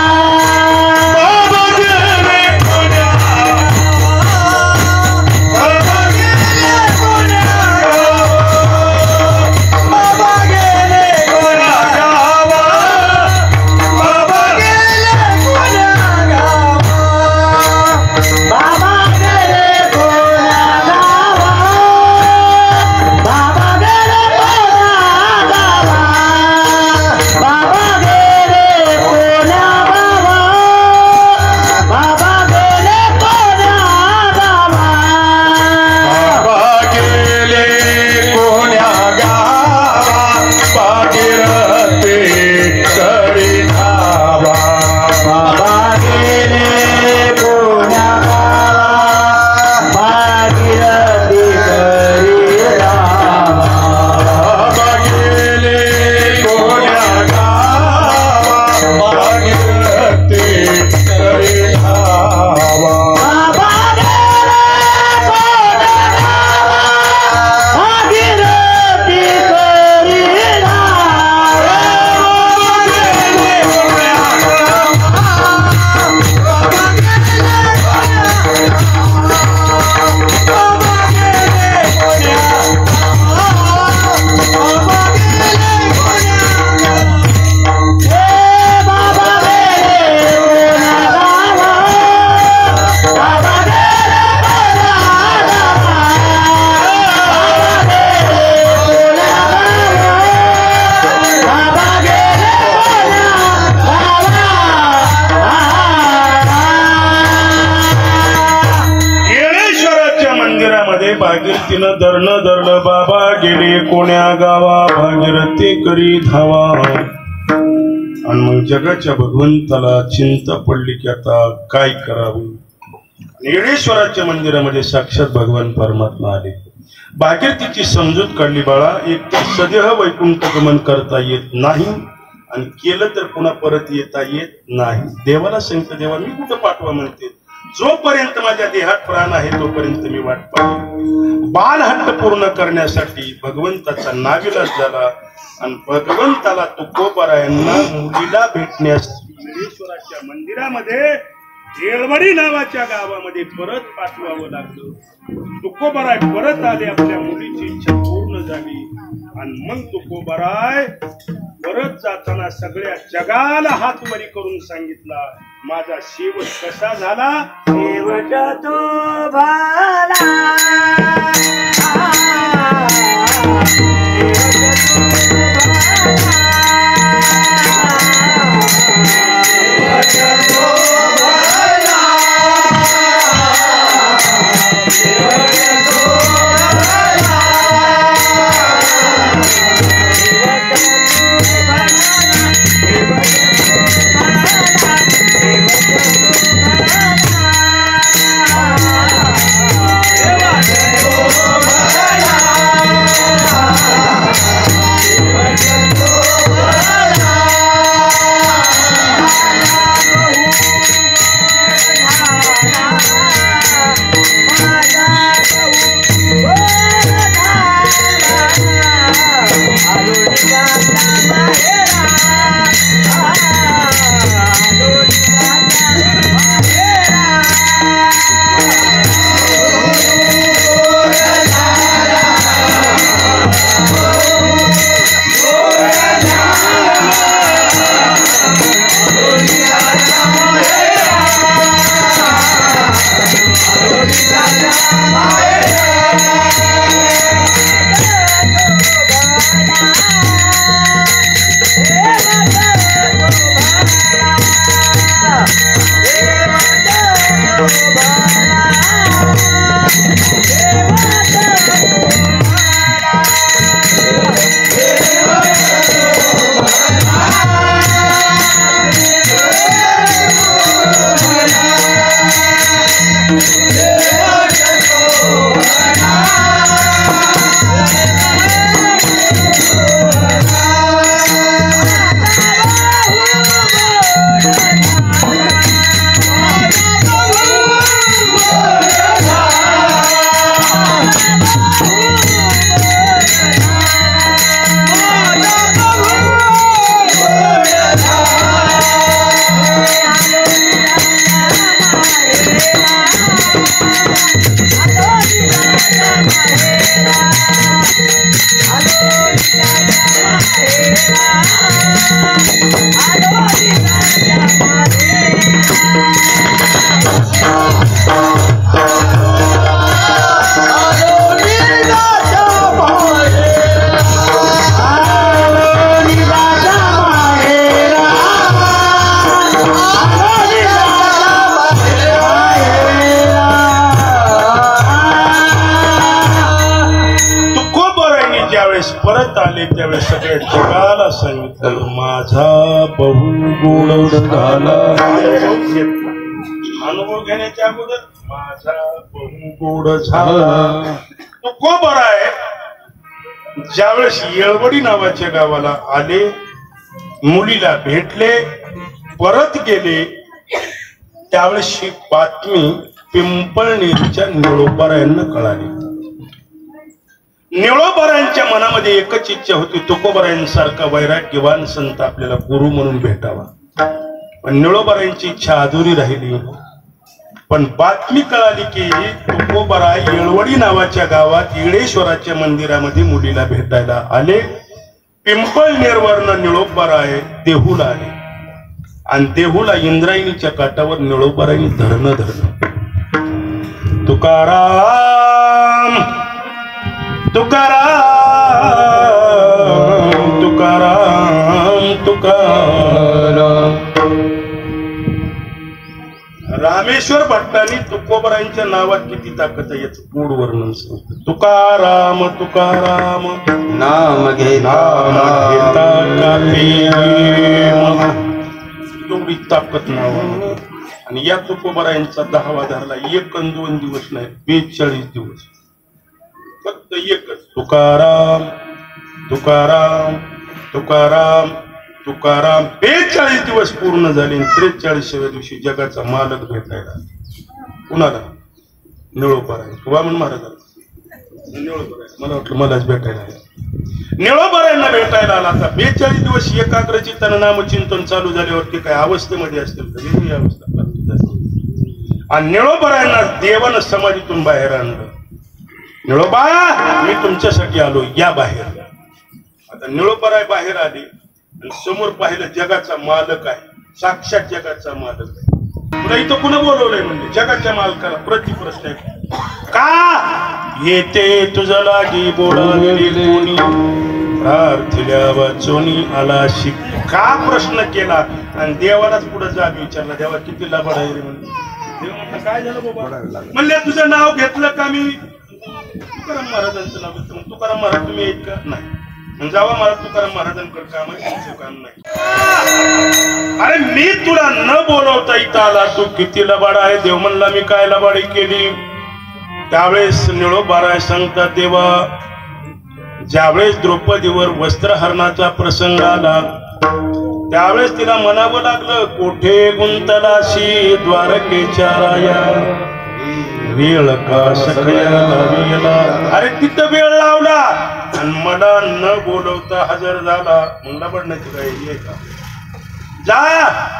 म्हणे भागीरथीनं धरणं धरलं बाबा गेले कोण्या गावा भागीरथी करी धावा. आणि मग जगाच्या भगवंताला चिंता पडली की आता काय करावं. येळेश्वराच्या मंदिरामध्ये साक्षात भगवान परमात्मा आले. भागीरथीची समजूत काढली बाळा एक तर सदेह वैकुंठ गमन करता येत नाही आणि केलं तर पुन्हा परत येता येत नाही. देवाला सांगितलं देवा मी कुठं पाठवा म्हणते जोपर्यंत माझ्या देहात प्राण आहे तोपर्यंत मी वाट पाहतो. बाल हट्ट पूर्ण करण्यासाठी भगवंताचा नाविलाज झाला आणि भगवंताला तुकोबारायांना मुलीला भेटण्यास येळेश्वराच्या मंदिरामध्ये येळवडी नावाच्या गावामध्ये परत पाठवावं लागलं. तुकोबाराय परत आले आपल्या मुलीची इच्छा पूर्ण झाली आणि मग तुकोबाराय परत जाताना सगळ्या जगाला हात वरी करून सांगितला माझा शेवट कसा झाला. शेवट तो भाला परत आले त्यावेळेस सगळ्या जगाला सांगितलं माझा बहु गोड झाला. अनुभव घेण्याच्या अगोदर माझा बहु गोड झाला. तुकोबाराय ज्यावेळेस येळवडी नावाच्या गावाला आले मुलीला भेटले परत गेले त्यावेळेस ही बातमी पिंपळनेरच्या निळोबारायांना कळाली. निळोबारायांच्या मनामध्ये एकच इच्छा होती तुकोबारायांसारखा वैराग्यवान संत आपल्याला गुरु म्हणून भेटावा. पण निळोबारायांची इच्छा अधुरी राहिली. पण बातमी कळाली की तुकोबाराय येळवडी नावाच्या गावात येळेश्वराच्या मंदिरामध्ये मुलीला भेटायला आले. पिंपळनेरवरनं निळोबाराय देहूला आले आणि देहूला इंद्रायणीच्या काठावर निळोबारायांनी धरणं धरलं. तुकाराम तुकाराम तुकाराम तुकाराम. रामेश्वर भट्टांनी तुकोबरायांच्या नावात किती ताकद आहे याचं पूर्ण वर्णन सांगतो. तुकाराम तुकाराम नाम घेता घेता कापी एवढी ताकद नावामध्ये. आणि या तुकोबरायांचा 10वा धरला 1 आणि 2 दिवस नाही 42 दिवस फक्त एकच तुकाराम तुकाराम तुकाराम तुकाराम 42 दिवस पूर्ण झाले. 43व्या दिवशी जगाचा मालक भेटायला कुणाला निळोबराय वामन महाराजांना. निळोबराय मला वाटलं मलाच भेटायला निळोबरायांना भेटायला आला. आता 42 दिवस एकाग्रचित्तानं नामचिंतन चालू झाल्यावरती काय अवस्थेमध्ये असतील तर वेगळी अवस्था प्राप्त झाली. आणि निळोबरायांना देवानं समाधीतून बाहेर आणलं. निळोबा मी तुमच्यासाठी आलो या बाहेर. आता निळोबराय बाहेर आले आणि समोर पाहिलं जगाचा मालक आहे. साक्षात जगाचा मालक आहे. तुला इथं कुणा बोलवलंय म्हणजे जगाच्या मालकाला. प्रतिप्रश्न आहे का येते तुझा लागी बोलावली कोणी प्रार्थल्या वाचोनी आला शिक. का प्रश्न केला आणि देवालाच पुढे जाग विचारला. देवा किती लाभाड आहे रे म्हणजे. देव म्हटलं काय झालं बाबा म्हणले तुझं नाव घेतलं का मी. तुकाराम महाराजांचं नाव घेतलं. मग तुकाराम महाराज तुम्ही येत का नाही. जावा मला तुकाराम महाराजांकडे काम आहे तुमचं काम नाही. अरे मी तुला न बोलवता इथं आला तू किती लबाड आहे. देव म्हणला मी काय लबाडी केली. त्यावेळेस निळोबाराय सांगतात देवा ज्यावेळेस द्रौपदीवर वस्त्रहरणाचा प्रसंग आला त्यावेळेस तिला म्हणावं लागलं कोठे गुंतलाशी द्वारकेच्या राया वेळ का सखयाला. अरे तिथं वेळ लावला आणि मला न बोलवता हजर झाला. म्हणला पडण्याची काही आहे का. जा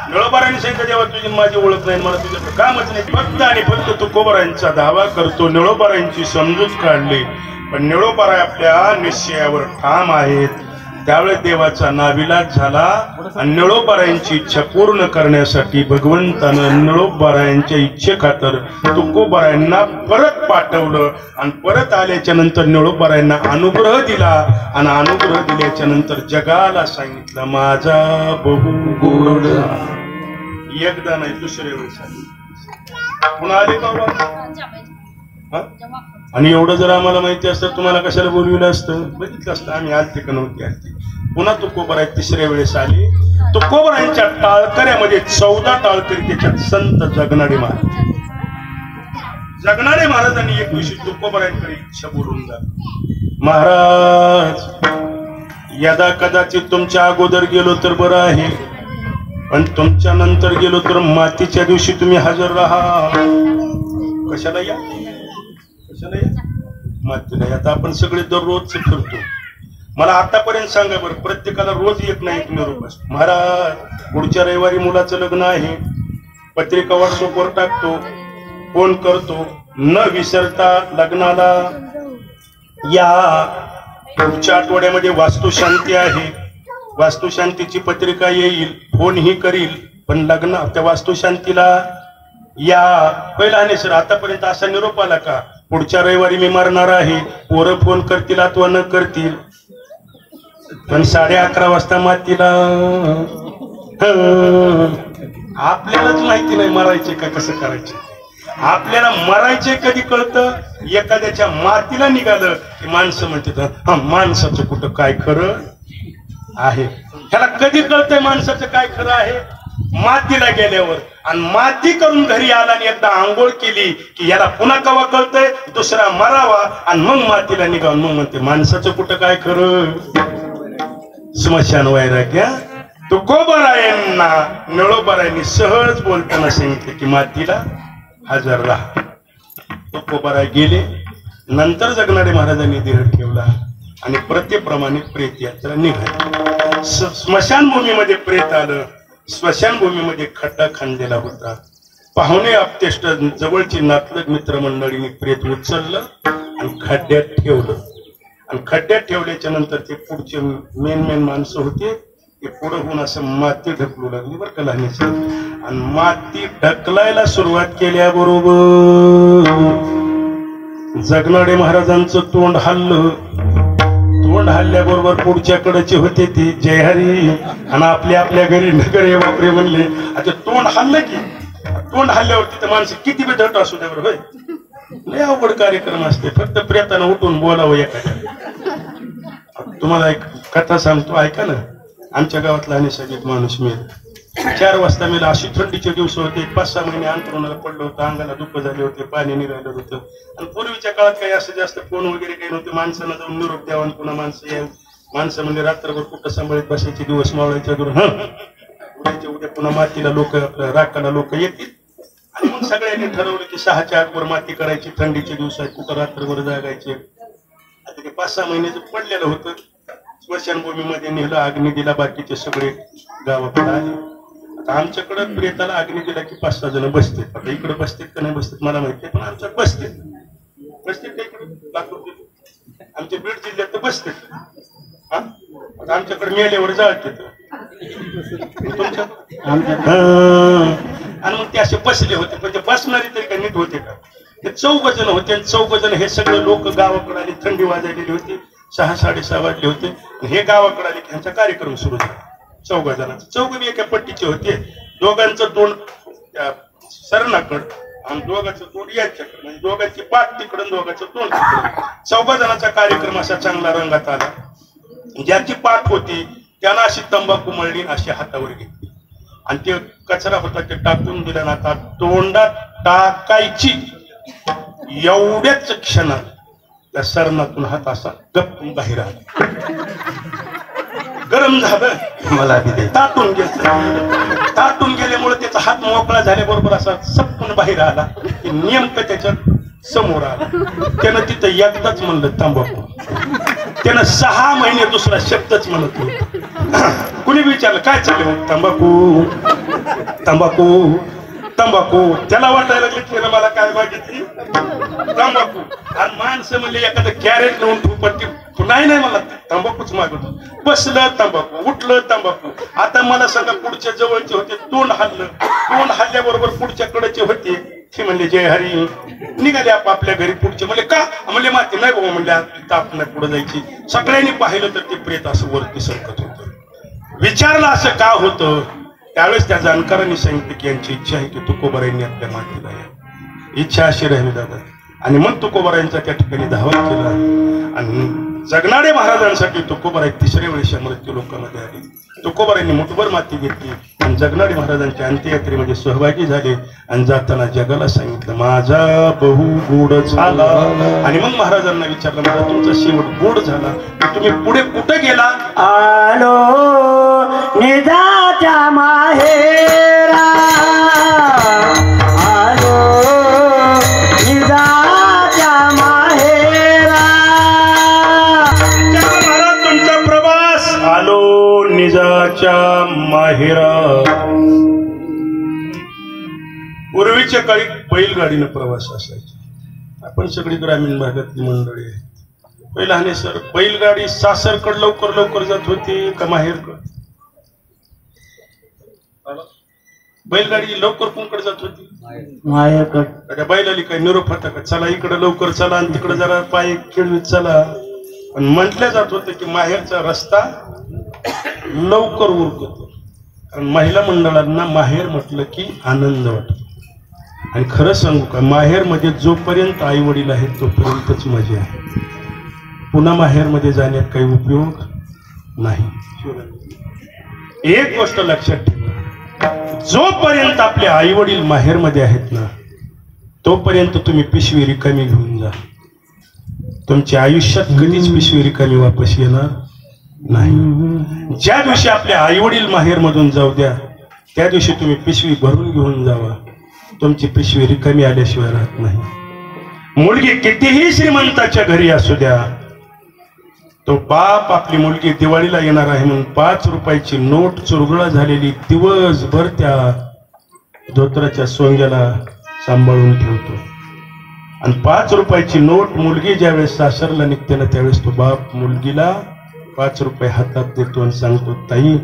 निळोबरायांनी सांगितलं जेव्हा तुझी माझी ओळख नाही मला तुझ्याकडे कामच नाही. फक्त आणि फक्त तुकोबरायांचा दावा करतो. निळोबरायांची समजूत काढली पण निळोबराय आपल्या निश्चयावर ठाम आहेत. त्यावेळेस देवाचा नाविलाज झाला आणि निळोबरायांची इच्छा पूर्ण करण्यासाठी भगवंतानं निळोबरायांच्या इच्छेखातर तुकोबरायांना परत पाठवलं. आणि परत आल्याच्या नंतर निळोबरायांना अनुग्रह दिला आणि अनुग्रह दिल्याच्या नंतर जगाला सांगितलं माझा बहु गोड. एकदा नाही दुसऱ्या वेळेस पुन्हा आले बाबा. आणि एवढं जर आम्हाला माहिती असतं तुम्हाला कशाला बोलविलं असतं. बघितलं असतं आम्ही आलते का नव्हते आलते. पुन्हा तुकोबराय तिसऱ्या वेळेस आले. तुकोबरायांच्या टाळकऱ्यामध्ये 14 टाळकरी त्याच्यात संत जगनाडे महाराज. जगनाडे महाराजांनी एक दिवशी तुकोबरायांकडे इच्छा बोलून जा महाराज यदा कदाचित तुमच्या अगोदर गेलो तर बरं आहे पण तुमच्या नंतर गेलो तर मातीच्या दिवशी तुम्ही हजर राहा. कशाला या मातीला. आता आपण सगळे दररोज फिरतो. मला आतापर्यंत सांगा बरं प्रत्येकाला रोज येत नाही तुम्ही रोज. महाराज पुढच्या रविवारी मुलाचं लग्न आहे पत्रिका व्हॉट्सअपवर टाकतो फोन करतो न विसरता लग्नाला या. पुढच्या आठवड्यामध्ये वास्तुशांती आहे वास्तुशांतीची पत्रिका येईल फोनही करील पण लग्न त्या वास्तुशांतीला या. पहिला आणि सर आतापर्यंत असा निरोप आला का पुढच्या रविवारी मी मरणार आहे. पोरं फोन करतील अथवा न करतील पण 11:30 वाजता मातीला. आपल्यालाच माहिती नाही मरायचे का कसं करायचे. आपल्याला मरायचे कधी कळतं एखाद्याच्या मातीला निघालं की माणसं म्हणतात हा माणसाचं कुठं काय खरं आहे. ह्याला कधी कळतंय माणसाचं काय खरं आहे मातीला गेल्यावर. आणि माती करून घरी आला आणि एकदा आंघोळ केली की याला पुन्हा कवा कळतंय दुसरा मरावा आणि मग मातीला निघावून मग म्हणते माणसाचं कुठं काय खरं. स्मशान वैराग्य. तुकोबरायांना निळोबरायांनी सहज बोलताना सांगितले की मातीला हजर राहा. तुकोबराय गेले. नंतर जगनाडे महाराजांनी देह ठेवला आणि प्रत्येप्रमाणे प्रेत यात्रा निघाली. स्मशानभूमीमध्ये प्रेत आलं. स्मशानभूमीमध्ये खड्डा खांदलेला होता. पाहुणे आपतेष्ट जवळची नातलग मित्रमंडळीने प्रेत उचललं आणि खड्ड्यात ठेवलं. आणि खड्ड्यात ठेवल्याच्या नंतर ते पुढचे मेन माणसं होते ते पुढे होऊन असं माती ढकलू लागली बरं का लहानची. आणि माती ढकलायला सुरुवात केल्याबरोबर जगनाडे महाराजांचं तोंड हल्लं. तोंड हल्ल्याबरोबर पुढच्या कडेचे होते ते जय हरी आणि आपल्या घरी नगर बापरे म्हणले. आता तोंड हल्लं की तोंड हल्ल्यावरती तर माणसं किती बी धट असू द्यावर होय लय अवघड कार्यक्रम असते फक्त प्रेतानं उठून बोलावं एखाद्या तुम्हाला एक कथा सांगतो ऐका ना आमच्या गावातला अनेक माणूस मेला 4 वाजता मेला अशी थंडीचे दिवस होते 5-6 महिने अंतरुणाला पडलं होतं अंगाला दुःख झाले होते पाणी निघालं होतं आणि पूर्वीच्या काळात काही असं जास्त फोन वगैरे काही नव्हते माणसानं जाऊन निरोप द्यावा पुन्हा माणसं म्हणजे रात्रभर कुठं सांभाळत बसायचे दिवस मावळायच्या दूर उद्याच्या उद्या पुन्हा मातीला लोक राखाला लोक येतील आणि मग सगळ्यांनी ठरवलं की 6च्या आत वर माती करायची थंडीचे दिवस आहेत कुठं रात्रभर जागायचे आता ते 5-6 महिन्याचं पडलेलं होतं स्मशानभूमीमध्ये नेलं अग्नी दिला बाकीचे सगळे गावाकडे आले आता आमच्याकडं प्रेताला अग्नी दिला की 5-6 जण बसतात आता इकडे बसतात का नाही बसतात मला माहिती पण आमच्या बसतात का इकडे लातूर आमच्या बीड जिल्ह्यात तर बसतात हा आता आमच्याकडे मेल्यावर जाळतात तुमच्या आणि मग ते असे बसले होते पण ते बसणारे तरी काय नीट होते का ते 4 जण होते आणि 4 जण हे सगळे लोक गावाकडे आले थंडी वाजलेली होती 6-6:30 वाजले होते हे गावाकडे आले की त्यांचा कार्यक्रम सुरू झाला 4 जणांचा 4 बी एका पट्टीचे होते दोघांचं तोंड सरणाकड आणि दोघांचं तोंड यांच्याकडे म्हणजे दोघांची पाठ तिकडून दोघांचं तोंड तिकडून 4 जणांचा कार्यक्रम असा चांगला रंगात आला ज्याची पाठ होती त्याला अशी तंबाखू मळली अशी हातावर घेतली आणि ते कचरा होता ते टाकून दिला ना आता तोंडात टाकायची एवढ्याच क्षणात त्या सरणातून हात असा गप्प बाहेर आला गरम झालं मला बी दे. ताटून गेल्यामुळे त्याचा हात मोकळा झाल्याबरोबर असा सपकून बाहेर आला की नेमकं त्याच्यात समोर आला त्यानं तिथं एकदाच म्हणलं तंबाखू त्यानं 6 महिने दुसरा शब्दच म्हणत होता कुणी विचारलं काय चाललं तंबाखू तंबाखू तंबाखू त्याला वाटायला लागलं की मला काय मागितली तंबाखू आणि माणसं म्हणले एखादं कॅरेट नेऊन ठेवू पण ते नाही मला तंबाखूच मागवतो बसलं तंबाखू उठलं तंबाखू आता मला सांगा पुढच्या जवळचे होते तोंड हल्ल्याबरोबर पुढच्या कडेचे होते ते म्हणले जय हरी निघाले आपल्या घरी पुढचे म्हणले का म्हणले माती नाही बाबा म्हणले ताप नाही पुढे जायची सगळ्यांनी पाहिलं तर ते प्रेत असं वरती सरकत होतं विचारलं असं का होतं त्यावेळेस त्या जाणकारांनी सांगितलं की यांची इच्छा आहे की तुकोबारायांनी आपल्या मातीला या इच्छा अशी राहिली दादा आणि मग तुकोबारायांचा त्या ठिकाणी धावा केला आणि जगणारे महाराजांसाठी तुकोबाराय 3ऱ्या वेळेस मृत्यू लोकांमध्ये आले तुकोबारायांनी मुठभर माती घेतली आणि जगणारे महाराजांच्या अंत्ययात्रेमध्ये सहभागी झाले आणि जाताना जगाला सांगितलं माझा बहु गोड झाला आणि मग महाराजांना विचारलं मला तुमचा शेवट गोड झाला तुम्ही पुढे कुठे गेला आलो निजाच्या माहेरा आलो निजाच्या माहेरा महाराज तुमचा प्रवास आलो निजाच्या माहेरा पूर्वीच्या काळी बैलगाडीनं प्रवास असायचा आपण सगळी ग्रामीण भागातली मंडळी आहे पहिला हाने सर बैलगाडी सासरकड लवकर जात होती का माहेरकड बैलगाडी लवकर कोणकडे जात होती माहेरकड त्या बैलाली काही निरोप होता का चला इकडे लवकर चला आणि तिकडे जरा पाय खेळवीत चला पण म्हटलं जात होतं की माहेरचा रस्ता लवकर उरकतो कारण महिला मंडळांना माहेर म्हटलं की आनंद वाटतो आणि खरं सांगू का माहेरमध्ये जोपर्यंत आई वडील आहेत तोपर्यंतच मजा आहे पुन्हा माहेरमध्ये जाण्यात काही उपयोग नाही एक गोष्ट लक्षात ठेवा जोपर्यंत आपले आई वडील माहेरमध्ये आहेत ना तोपर्यंत तुम्ही पिशवी रिकामी घेऊन जा तुमच्या आयुष्यात कधीच पिशवी रिकामी वापस येणार नाही ज्या दिवशी आपले आई वडील माहेर मधून जाऊ द्या त्या दिवशी तुम्ही पिशवी भरून घेऊन जावा तुमची पिशवी रिकामी आल्याशिवाय राहत नाही मुलगी कितीही श्रीमंताच्या घरी असू द्या तो बाप आपली मुलगी दिवाळीला येणार आहे म्हणून 5 रुपयाची नोट चुरगुळा झालेली दिवसभर त्या धोत्राच्या सोंग्याला सांभाळून ठेवतो आणि 5 रुपयाची नोट मुलगी ज्यावेळेस सासरला निघते ना त्यावेळेस तो बाप मुलगीला 5 रुपये हातात देतो आणि सांगतो ताई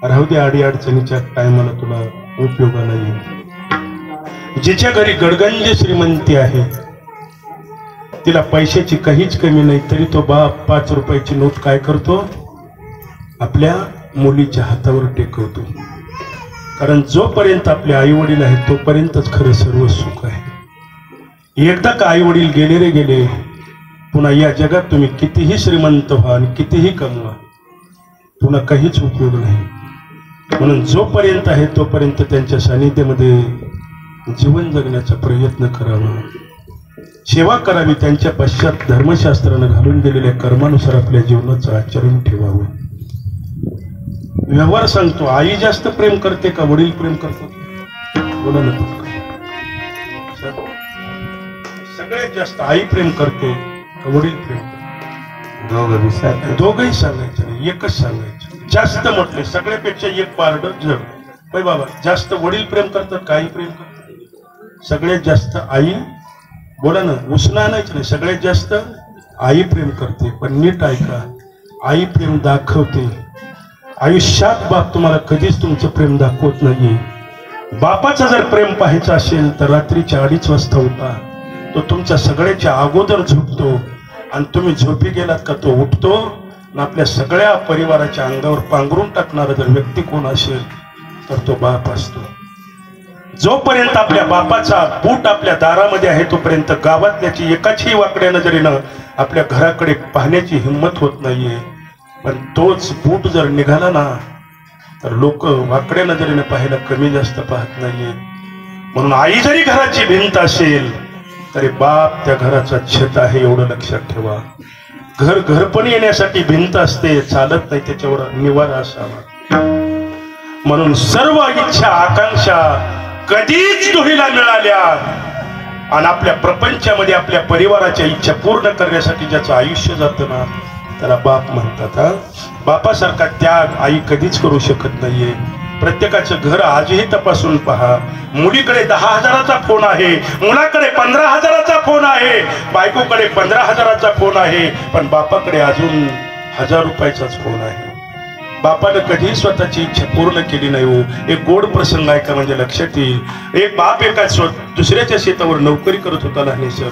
राहू दे आडी अडचणीच्या टायमाला तुला उपयोगाला येईल जिच्या घरी गडगंज श्रीमंती आहे तिला पैशाची काहीच कमी नाही तरी तो बाप 5 रुपयाची नोट काय करतो आपल्या मुलीच्या हातावर टेकवतो कारण जोपर्यंत आपले आई वडील आहेत तोपर्यंतच खरं सर्व सुख आहे. एकदा का आई वडील गेले रे गेले, पुन्हा या जगात तुम्ही कितीही श्रीमंत व्हा आणि कितीही कमवा, पुन्हा काहीच उपयोग नाही. म्हणून जोपर्यंत आहे तोपर्यंत त्यांच्या सानिध्यामध्ये जीवन जगण्याचा प्रयत्न करावा, सेवा करावी, त्यांच्या पश्चात धर्मशास्त्रानं घालून दिलेल्या कर्मानुसार आपल्या जीवनाचं आचरण ठेवावं. व्यवहार सांगतो, आई जास्त प्रेम करते का वडील प्रेम करतात? बोला ना. सगळ्यात जास्त आई प्रेम करते का वडील प्रेम करते? दोघंही सांगायचं नाही, एकच सांगायचं. जास्त म्हटले सगळ्यापेक्षा एक पारड जड. बाई बाबा, जास्त वडील प्रेम करतात का आई प्रेम करतात? सगळ्यात जास्त आई. बोला ना, उसना आणायचं नाही. सगळ्यात जास्त आई प्रेम करते. पण नीट ऐका, आई प्रेम दाखवते. आयुष्यात बाप तुम्हाला कधीच तुमचं प्रेम दाखवत नाहीये. बापाचं जर प्रेम पाहायचं असेल तर रात्रीच्या 2:30 वाजता उठा. तो तुमच्या सगळ्याच्या अगोदर झोपतो आणि तुम्ही झोपी गेलात का तो उठतो. आणि आपल्या सगळ्या परिवाराच्या अंगावर पांघरून टाकणारा जर व्यक्ती कोण असेल तर तो बाप असतो. जोपर्यंत आपल्या बापाचा बूट आपल्या दारामध्ये आहे तोपर्यंत गावातल्याची एकाची वाकड्या नजरेनं आपल्या घराकडे पाहण्याची हिंमत होत नाहीये. पण तोच बूट जर निघाला ना तर लोक वाकड्या नजरेने पाहायला कमी जास्त पाहत नाहीये. म्हणून आई जरी घराची भिंत असेल तरी बाप त्या घराचा छत आहे, एवढं लक्षात ठेवा. घर घरपण येण्यासाठी भिंत असते, चालत नाही, त्याच्यावर निवारा असावा. म्हणून सर्व इच्छा आकांक्षा कधीच धुळीला मिळाल्या आणि आपल्या प्रपंचामध्ये आपल्या परिवाराच्या इच्छा पूर्ण करण्यासाठी ज्याचं आयुष्य जातं ना त्याला बाप म्हणतात. बापासारखा त्याग आई कधीच करू शकत नाहीये. प्रत्येकाचं घर आजही तपासून पहा. मुलीकडे 10,000चा फोन आहे, मुलाकडे 15,000चा फोन आहे, बायकोकडे 15,000चा फोन आहे, पण बापाकडे अजून 1,000 रुपयाचाच फोन आहे. बापानं कधीही स्वतःची इच्छा पूर्ण केली नाही. हो, एक गोड प्रसंग आहे का म्हणजे लक्षात येईल. एक बाप एका दुसऱ्याच्या शेतावर नोकरी करत होता लहानेसर.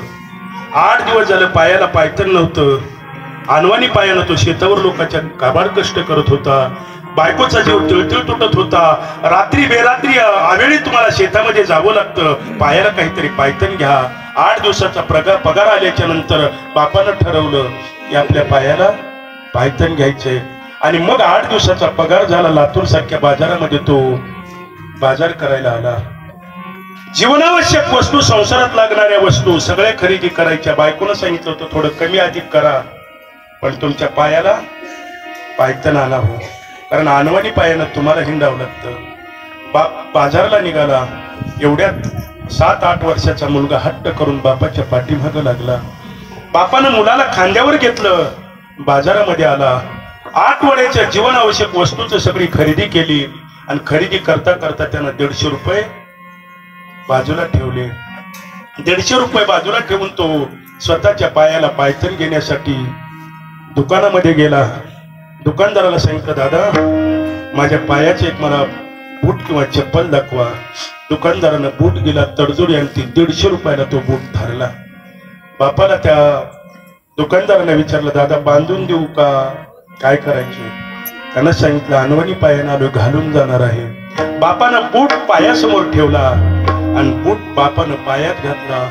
8 दिवस झालं पायाला पायतण नव्हतं. अनवाणी पायानं तो शेतावर लोकांच्या काबाड कष्ट करत होता. बायकोचा जीव तिळतिळ तुटत होता. रात्री बेरात्री आवेळी तुम्हाला शेतामध्ये जावं लागतं. पायाला काहीतरी पायतण घ्या. 8 दिवसाचा पगार आल्याच्या नंतर बापानं ठरवलं की आपल्या पायाला पायतण घ्यायचंय. आणि मग 8 दिवसाचा पगार झाला. लातूर सारख्या बाजारामध्ये तो बाजार करायला आला. जीवनावश्यक वस्तू, संसारात लागणाऱ्या वस्तू सगळ्या खरेदी करायच्या. बायकोनं सांगितलं होतं थोडं कमी अधिक करा, पण तुमच्या पायाला पायतण आणा हो, कारण अनवाणी पायानं तुम्हाला हिंडावं लागतं. बाजारला निघाला. एवढ्यात 7-8 वर्षाचा मुलगा हट्ट करून बापाच्या पाठीमागं लागला. बापानं मुलाला खांद्यावर घेतलं, बाजारामध्ये आला. 8 वड्याच्या जीवनावश्यक वस्तूचं सगळी खरेदी केली आणि खरेदी करता करता त्यानं 150 रुपये बाजूला ठेवले. 150 रुपये बाजूला ठेवून तो स्वतःच्या पायाला पायतण घेण्यासाठी दुकानामध्ये गेला. दुकानदाराला सांगितलं, दादा माझ्या पायाचे एक मला बूट किंवा चप्पल दाखवा. दुकानदारानं बूट दिला, तडजोडी आणि 150 रुपयाला तो बूट धरला. बापाला त्या दुकानदाराने विचारलं, दादा बांधून देऊ का, काय करायचे? त्यानं सांगितलं, अनवाणी पायानं आलो, घालून जाणार आहे. बापानं बूट पायासमोर ठेवला आणि बूट बापानं पायात घातला.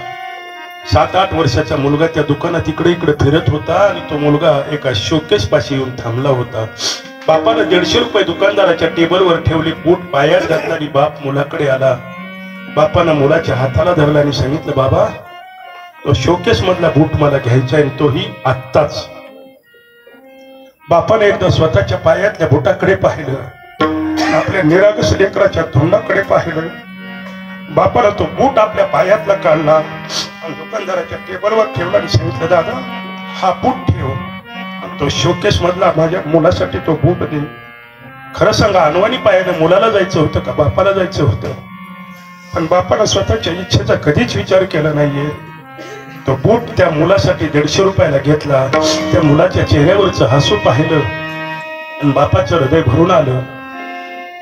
7-8 वर्षाचा मुलगा त्या दुकानात इकडे इकडे फिरत होता आणि तो मुलगा एका शोकेस पाशी येऊन थांबला होता. बापानं 150 रुपये दुकानदाराच्या टेबलवर ठेवले, बूट पायात घातला आणि बाप मुलाकडे आला. बापानं मुलाच्या हाताला धरला आणि सांगितलं, बाबा तो शोकेस मधला बूट मला घ्यायचा आहे, तोही आत्ताच. बापाने एकदा स्वतःच्या पायातल्या बुटाकडे पाहिलं, आपल्या निरागस लेकराच्या तोंडाकडे पाहिलं. बापाला तो बूट आपल्या पायातला काढला आणि दुकानदाराच्या टेबलवर ठेवला आणि सांगितलं, दादा हा बूट ठेव, तो शोकेस मधला माझ्या मुलासाठी तो बूट दे. खरं सांगा, अनवाणी पायानं मुलाला जायचं होतं का बापाला जायचं होतं? पण बापाला स्वतःच्या इच्छेचा कधीच विचार केला नाहीये. तो बूट त्या मुलासाठी 150 रुपयाला घेतला. त्या मुलाच्या चेहऱ्यावरचं हसू पाहिलं आणि बापाचं हृदय भरून आलं.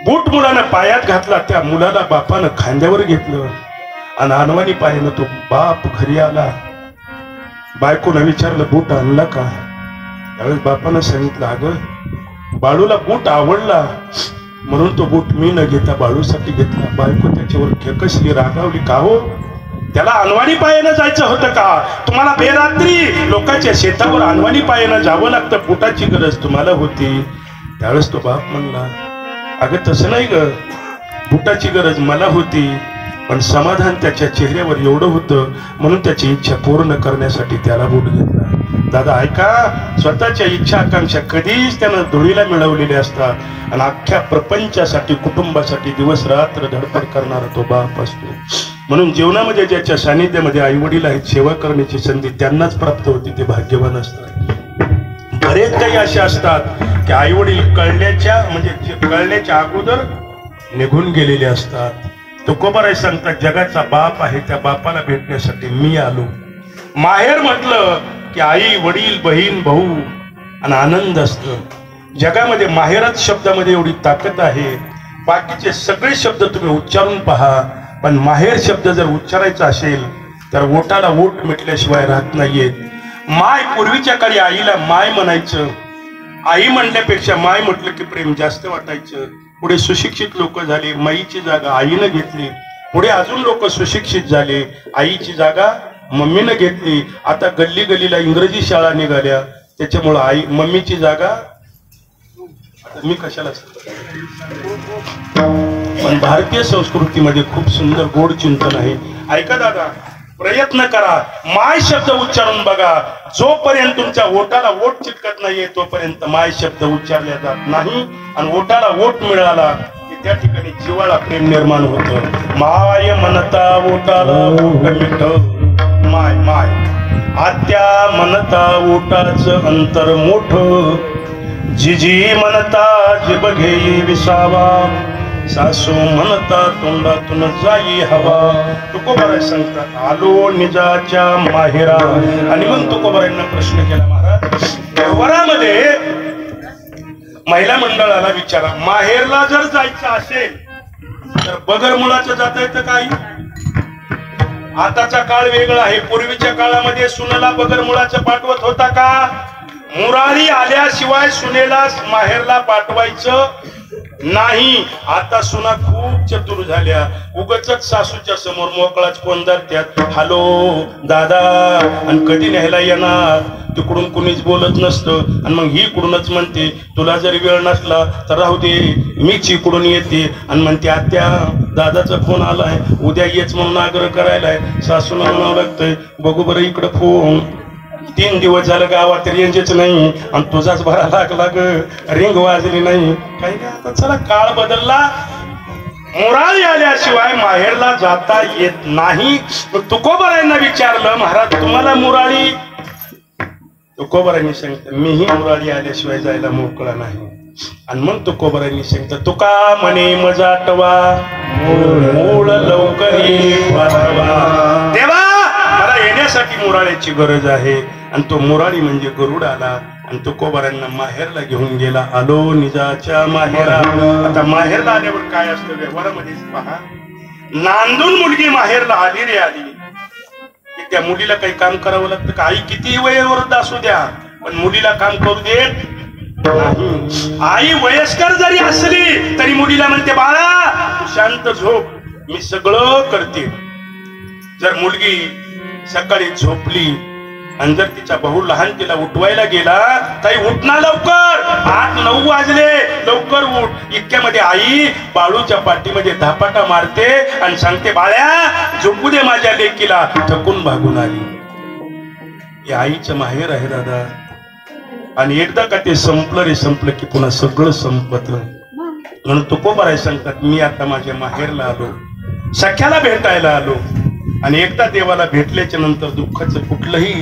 बूट मुलानं पायात घातला, त्या मुलाला बापानं खांद्यावर घेतलं आणि अनवाणी पायानं तो बाप घरी आला. बायकोनं विचारलं, बूट आणला का? त्यावेळेस बापानं सांगितलं, अगं बाळूला बूट आवडला, म्हणून तो बूट मी न घेता बाळूसाठी घेतला. बायको त्याच्यावर खेकसली, रागावली. का हो, त्याला अनवाणी पायानं जायचं होतं का? तुम्हाला बेरात्री लोकांच्या शेतावर अनवाणी पायानं जावं लागतं, बुटाची गरज तुम्हाला होती. त्यावेळेस तो बाप म्हणला, अगं तसं नाही ग, बुटाची गरज मला होती, पण समाधान त्याच्या चेहऱ्यावर एवढं होतं म्हणून त्याची इच्छा पूर्ण करण्यासाठी त्याला बूट घेतला. दादा ऐका, स्वतःच्या इच्छा आकांक्षा कधीच त्यानं धुळीला मिळवलेल्या असतात आणि अख्ख्या प्रपंचासाठी, कुटुंबासाठी दिवस रात्र धडपड करणारा तो बाप असतो. म्हणून जीवनामध्ये ज्याच्या सानिध्यामध्ये आई वडील आहेत, सेवा करण्याची संधी त्यांनाच प्राप्त होती, ते भाग्यवान असतात. बरेच काही असे असतात की आई वडील कळण्याच्या अगोदर निघून गेलेले असतात. तुकोबाराय सांगतात, जगाचा बाप आहे, त्या बापाला भेटण्यासाठी मी आलो. माहेर म्हटलं की आई वडील बहीण भाऊ आणि आनंद असतं. जगामध्ये माहेरच शब्दामध्ये एवढी ताकद आहे. बाकीचे सगळे शब्द तुम्ही उच्चारून पहा, पण माहेर शब्द जर उच्चारायचा असेल तर ओठाला ओठ मिटल्याशिवाय राहत नाहीयेत. माय, पूर्वीच्या काळी आईला माय म्हणायचं. आई म्हणण्यापेक्षा माय म्हटलं की प्रेम जास्त वाटायचं. पुढे सुशिक्षित लोक झाले, माईची जागा आईनं घेतली. पुढे अजून लोक सुशिक्षित झाले, आईची जागा मम्मीनं घेतली. आता गल्ली गल्लीला इंग्रजी शाळा निघाल्या, त्याच्यामुळं आई मम्मीची जागा आता मी कशाला. पण भारतीय संस्कृतीमध्ये खूप सुंदर गोड चिंतन आहे. ऐका दादा, प्रयत्न करा, माय शब्द उच्चारून बघा. जोपर्यंत तुमच्या ओठाला ओठ चिटकत नाहीये तोपर्यंत माय शब्द उच्चारला जात नाही. आणि ओठाला ओठ मिळाला की त्या ठिकाणी जिव्हाळा प्रेम निर्माण होतं. माय म्हणता ओठाला ओठ मिठ, माय माय. आत्या म्हणता ओठाचं अंतर मोठ, जिजी म्हणता जिभ घेई विसावा, सासू म्हणता तोंडातून जाई हवा. तुकोबाराय सांगतात, आलो निजाच्या माहेरा. आणि मग तुकोबारायांना प्रश्न केला, महाराज व्यवहारामध्ये महिला मंडळाला विचारा, माहेरला जर जायचं असेल तर बगर मुलाचं जाता येतं काही? आताचा काळ वेगळा आहे. पूर्वीच्या काळामध्ये सुनेला बगर मुलाचं पाठवत होता का? मुरारी आल्याशिवाय सुनेला माहेरला पाठवायचं नाही. आता सुना खूप चतुर झाल्या, उगाचच सासूच्या समोर मोकळाच कोण धरत्यात, हॅलो दादा, आणि कधी न्यायला येणार, तिकडून कुणीच बोलत नसतं. आणि मग ही इकडूनच म्हणते, तुला जरी वेळ नसला तर राहू दे, मीच इकडून येते. आणि म्हणते, आत्या दादाचा फोन आलाय, उद्या येच म्हणून आग्रह करायलाय. सासूला म्हणावं लागतंय, बघू बरं इकडं फोन. 3 दिवस झालं गावात रेंजच नाही आणि तुझाच भरा लागला ग, रिंग वाजली नाही. काही नाही, आता चला काळ बदलला. मुरारी आल्याशिवाय माहेरला जाता येत नाही. तुकोबारायांना विचारलं, महाराज तुम्हाला मुरारी? तुकोबारायांनी सांगितलं, मीही मुरारी आल्याशिवाय जायला मोकळा नाही. आणि मग तुकोबारायांनी सांगितलं, तुका म्हणे मजाटवा, मूळ लवकरी वाटवा. देवा मला येण्यासाठी मुराळ्याची गरज आहे. आणि तो मुरारी म्हणजे गरुड आला आणि तुकोबारायांना माहेरला घेऊन गेला. आलो निजाच्या माहेरा. आता माहेरला आल्यावर काय असतं व्यवहारामध्ये पहा, नांदून मुलगी माहेरला आली रे आली की त्या मुलीला काही काम करावं लागतं का? आई किती वयोवृद्ध असू द्या पण मुलीला काम करू देत नाही. आई वयस्कर जरी असली तरी मुलीला म्हणते, बाळा तू शांत झोप, मी सगळं करते. जर मुलगी सकाळी झोपली आणि जर तिचा भाऊ लहान तिला उठवायला गेला, ताई उठ ना लवकर, 8-9 वाजले, लवकर उठ. इतक्यामध्ये आई बाळूच्या पाठीमध्ये धापाटा मारते आणि सांगते, बाळ्या झोपू दे माझ्या लेकीला, थकून भागून आली. हे आईचं माहेर आहे दादा. आणि एकदा का ते संपलं रे संपलं की पुन्हा सगळं संपत. म्हणून तुकोबाराय सांगतात, मी आता माझ्या माहेरला आलो, सख्याला भेटायला आलो. आणि एकदा देवाला भेटल्याच्या नंतर दुःखाचं कुठलंही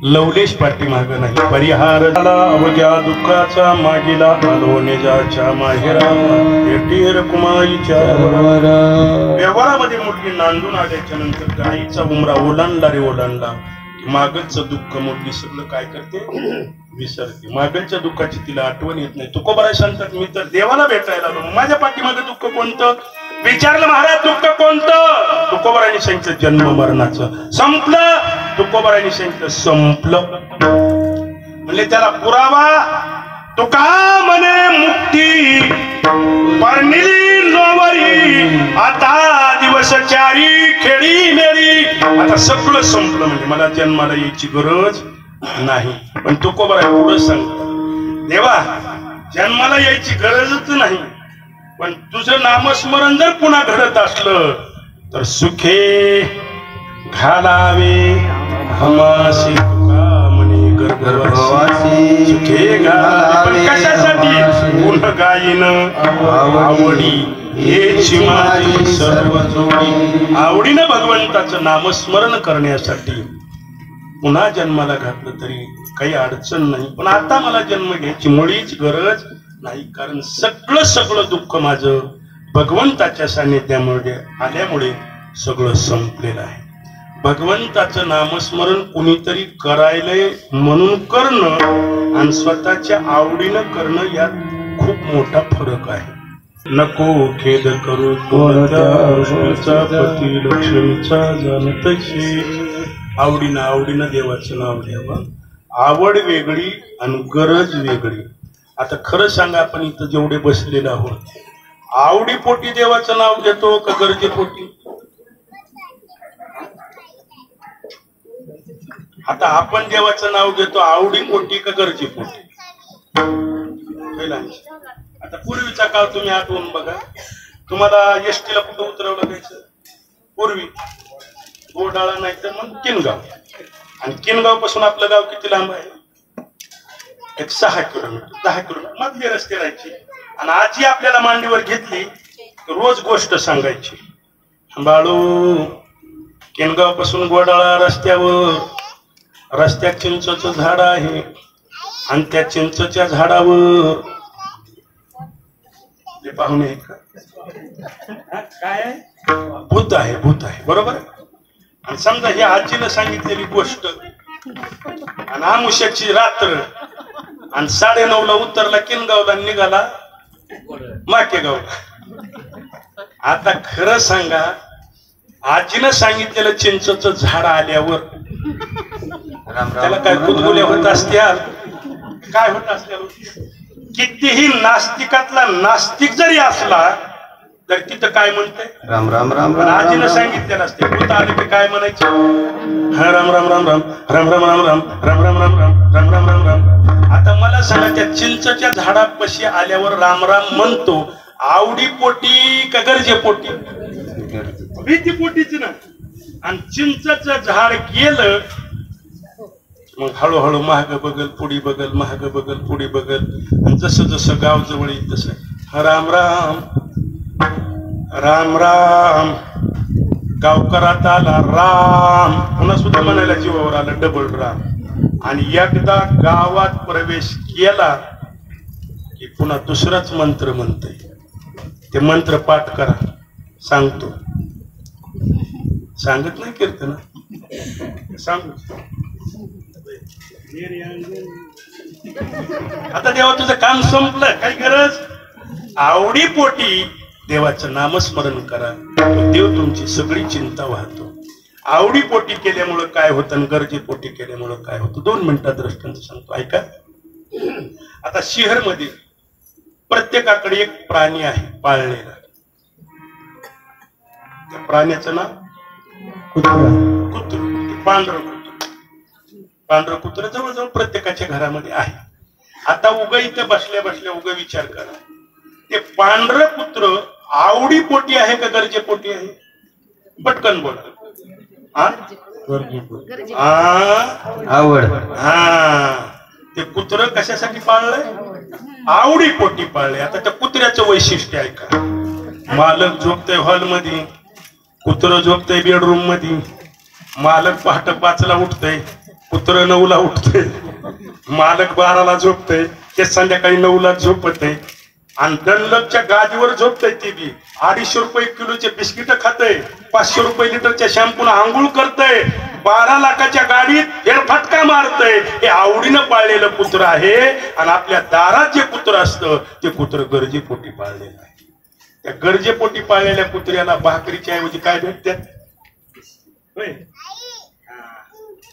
लवलेश पाठीमाग नाही. परिहार झाला अवघ्या दुःखाचा, मागीला आलो निजाच्या माहेरा, भेटी रकुमाईच्या. व्यवहारामध्ये मुलगी नांदून आल्याच्या नंतर गाईचा उमरा ओलांडला रे ओलांडला, मागलचं दुःख मुलगी सगळं काय करते, विसरते. मागलच्या दुःखाची तिला आठवण येत नाही. तुकोबाराय सांगतात, मी तर देवाला भेटायला आलो, माझ्या पाठीमागे दुःख कोणतं? विचारलं, महाराज दुःख कोणतं? तुकोबारायांनी सांगितलं, जन्म मरणाचं. संपलं? तुकोबारायांनी सांगितलं, संपलं. म्हणले त्याला पुरावा? तुका म्हणे मुक्ती परनिली नोवरी आता दिवस चारी खेळी मेरी. आता सगळं संपलं म्हणजे मला जन्माला यायची गरज नाही. पण तुकोबा पुढं सांगतो देवा जन्माला यायची गरजच नाही पण तुझं नामस्मरण जर पुन्हा घडत असलं तर सुखे घालावे हमासी तुका म्हणे गर्भवासी. सुखे घालावे कशासाठी गुण गायन आवडी हेची माझी सर्व जोडी. आवडीनं भगवंताचं नामस्मरण करण्यासाठी पुन्हा जन्माला घातलं तरी काही अडचण नाही. पण आता मला जन्म घ्यायची मुळीच गरज नाही कारण सगळं दुःख माझं भगवंताच्या सानिध्यामुळे आल्यामुळे सगळं संपलेलं आहे. भगवंताचं नामस्मरण कुणीतरी करायलंय म्हणून करणं आणि स्वतःच्या आवडीनं करणं यात खूप मोठा फरक आहे. नको खेद करू कोणत्या पती लक्ष्मीचा जाणतशी. आवडीनं देवाचं नाव घ्यावं. आवड वेगळी आणि गरज वेगळी. आता खरं सांगा आपण इथं जेवढे बसलेले आहोत आवडीपोटी देवाचं नाव घेतो का गरजेपोटी? आता आपण देवाचं नाव घेतो आवडीपोटी का गरजेपोटी? आता पूर्वीचा काळ तुम्ही आठवून बघा. तुम्हाला एसटीला कुठं उतरवलं जायचं? पूर्वी गोडाळा नाही तर मग किनगाव. आणि किनगाव पासून आपलं गाव किती लांब आहे? एक 6 किलोमीटर 10 किलोमीटर मधले रस्ते राहायचे. आणि आजी आपल्याला मांडीवर घेतली रोज गोष्ट सांगायची. बाळू किनगाव पासून गोडाळा रस्त्यात चिंचचं झाड आहे आणि त्या चिंचच्या झाडावर ते पाहुणे आहेत का? काय भूत आहे बरोबर. आणि समजा ही आजीनं सांगितलेली गोष्ट आणि आमुष्याची रात्र आणि 9:30ला उतरला किनगावला निघाला माकेगावला. आता खरं सांगा आजीनं सांगितलेलं चिंचचं झाड आल्यावर त्याला काय कुतगुल्या होत असत्या? काय होत असत्या? कितीही नास्तिकातला नास्तिक जरी असला तर तिथं काय म्हणते राम राम राम राम. आजीनं सांगितलेलं असते भूत आले की काय म्हणायचं? हा राम राम राम राम राम राम राम राम राम राम राम राम राम राम राम राम. आता मला सांगा त्या चिंचच्या झाडापाशी आल्यावर राम राम म्हणतो आवडीपोटी का गरजेपोटी? भीतीपोटीच ना. आणि चिंचचं झाड गेलं मग हळूहळू महाग बगल पुढी बगल महाग बगल पुढी बगल. आणि जसं जसं गाव जवळ येईल तसं राम राम राम राम. गावकरात आला राम पुन्हा सुद्धा म्हणायला जीवावर आलं डबल राम. आणि एकदा गावात प्रवेश केला की पुन्हा दुसराच मंत्र म्हणतोय. ते मंत्र पाठ करा सांगतो. सांगत नाही कीर्तन सांगू. आता देवा तुझं काम संपलं काही गरज आवडीपोटी देवाचं नामस्मरण करा. देव तुमची सगळी चिंता वाहतो. आवडीपोटी केल्यामुळं काय होतं आणि गरजेपोटी केल्यामुळं काय होतं 2 मिनिटात दृष्टांत सांगतो ऐका. आता शहरमध्ये प्रत्येकाकडे एक प्राणी आहे पाळलेला. त्या प्राण्याचं नाव कुत्र. पांढरं कुत्र जवळजवळ प्रत्येकाच्या घरामध्ये आहे. आता उगा इथं बसल्या बसल्या उगा विचार करा ते पांढरं कुत्र आवडीपोटी आहे का गरजेपोटी आहे? पटकन बोला. आवड. ते कुत्र कशासाठी पाळलंय? आवडीपोटी पाळलंय. आता त्या कुत्र्याचं वैशिष्ट्य आहे का? मालक झोपतय हॉलमध्ये, कुत्र झोपतय बेडरूम मध्ये. मालक पहाटे 5ला उठतय, कुत्र 9ला उठतय. मालक 12ला झोपतय, ते संध्याकाळी 9ला झोपतय. आणि डनलपच्या गादीवर झोपतय. ती बी 250 रुपये किलोचे बिस्किट खातय, 500 रुपये लिटरच्या शॅम्पूला आंघोळ करतय, 12 लाखाच्या गाडीत फेरफटका मारतय. हे आवडीनं पाळलेलं कुत्र आहे. आणि आपल्या दारात जे कुत्र असतं ते कुत्र गरजेपोटी पाळलेलं आहे. त्या गरजेपोटी पाळलेल्या कुत्र्याला भाकरीच्या ऐवजी काय भेटतात?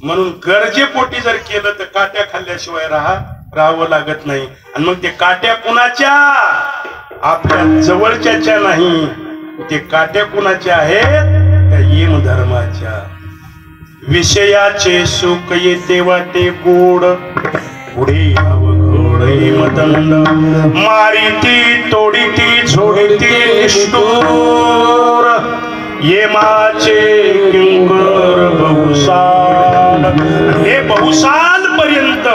म्हणून गरजेपोटी जर केलं तर काट्या खाल्ल्याशिवाय राहावं लागत नाही. आणि मग ते काट्या कुणाच्या? आपल्या जवळच्याच्या नाही, ते काट्या कुणाच्या आहेत? त्या यम धर्माच्या. विषयाचे सुख येते वाटे गोड, पुढे अवघड हिमदंड, मारिती तोडीती झोडीती निष्ठूर, येमाचे किंकर बहुसाल. हे बहुसाल पर्यंत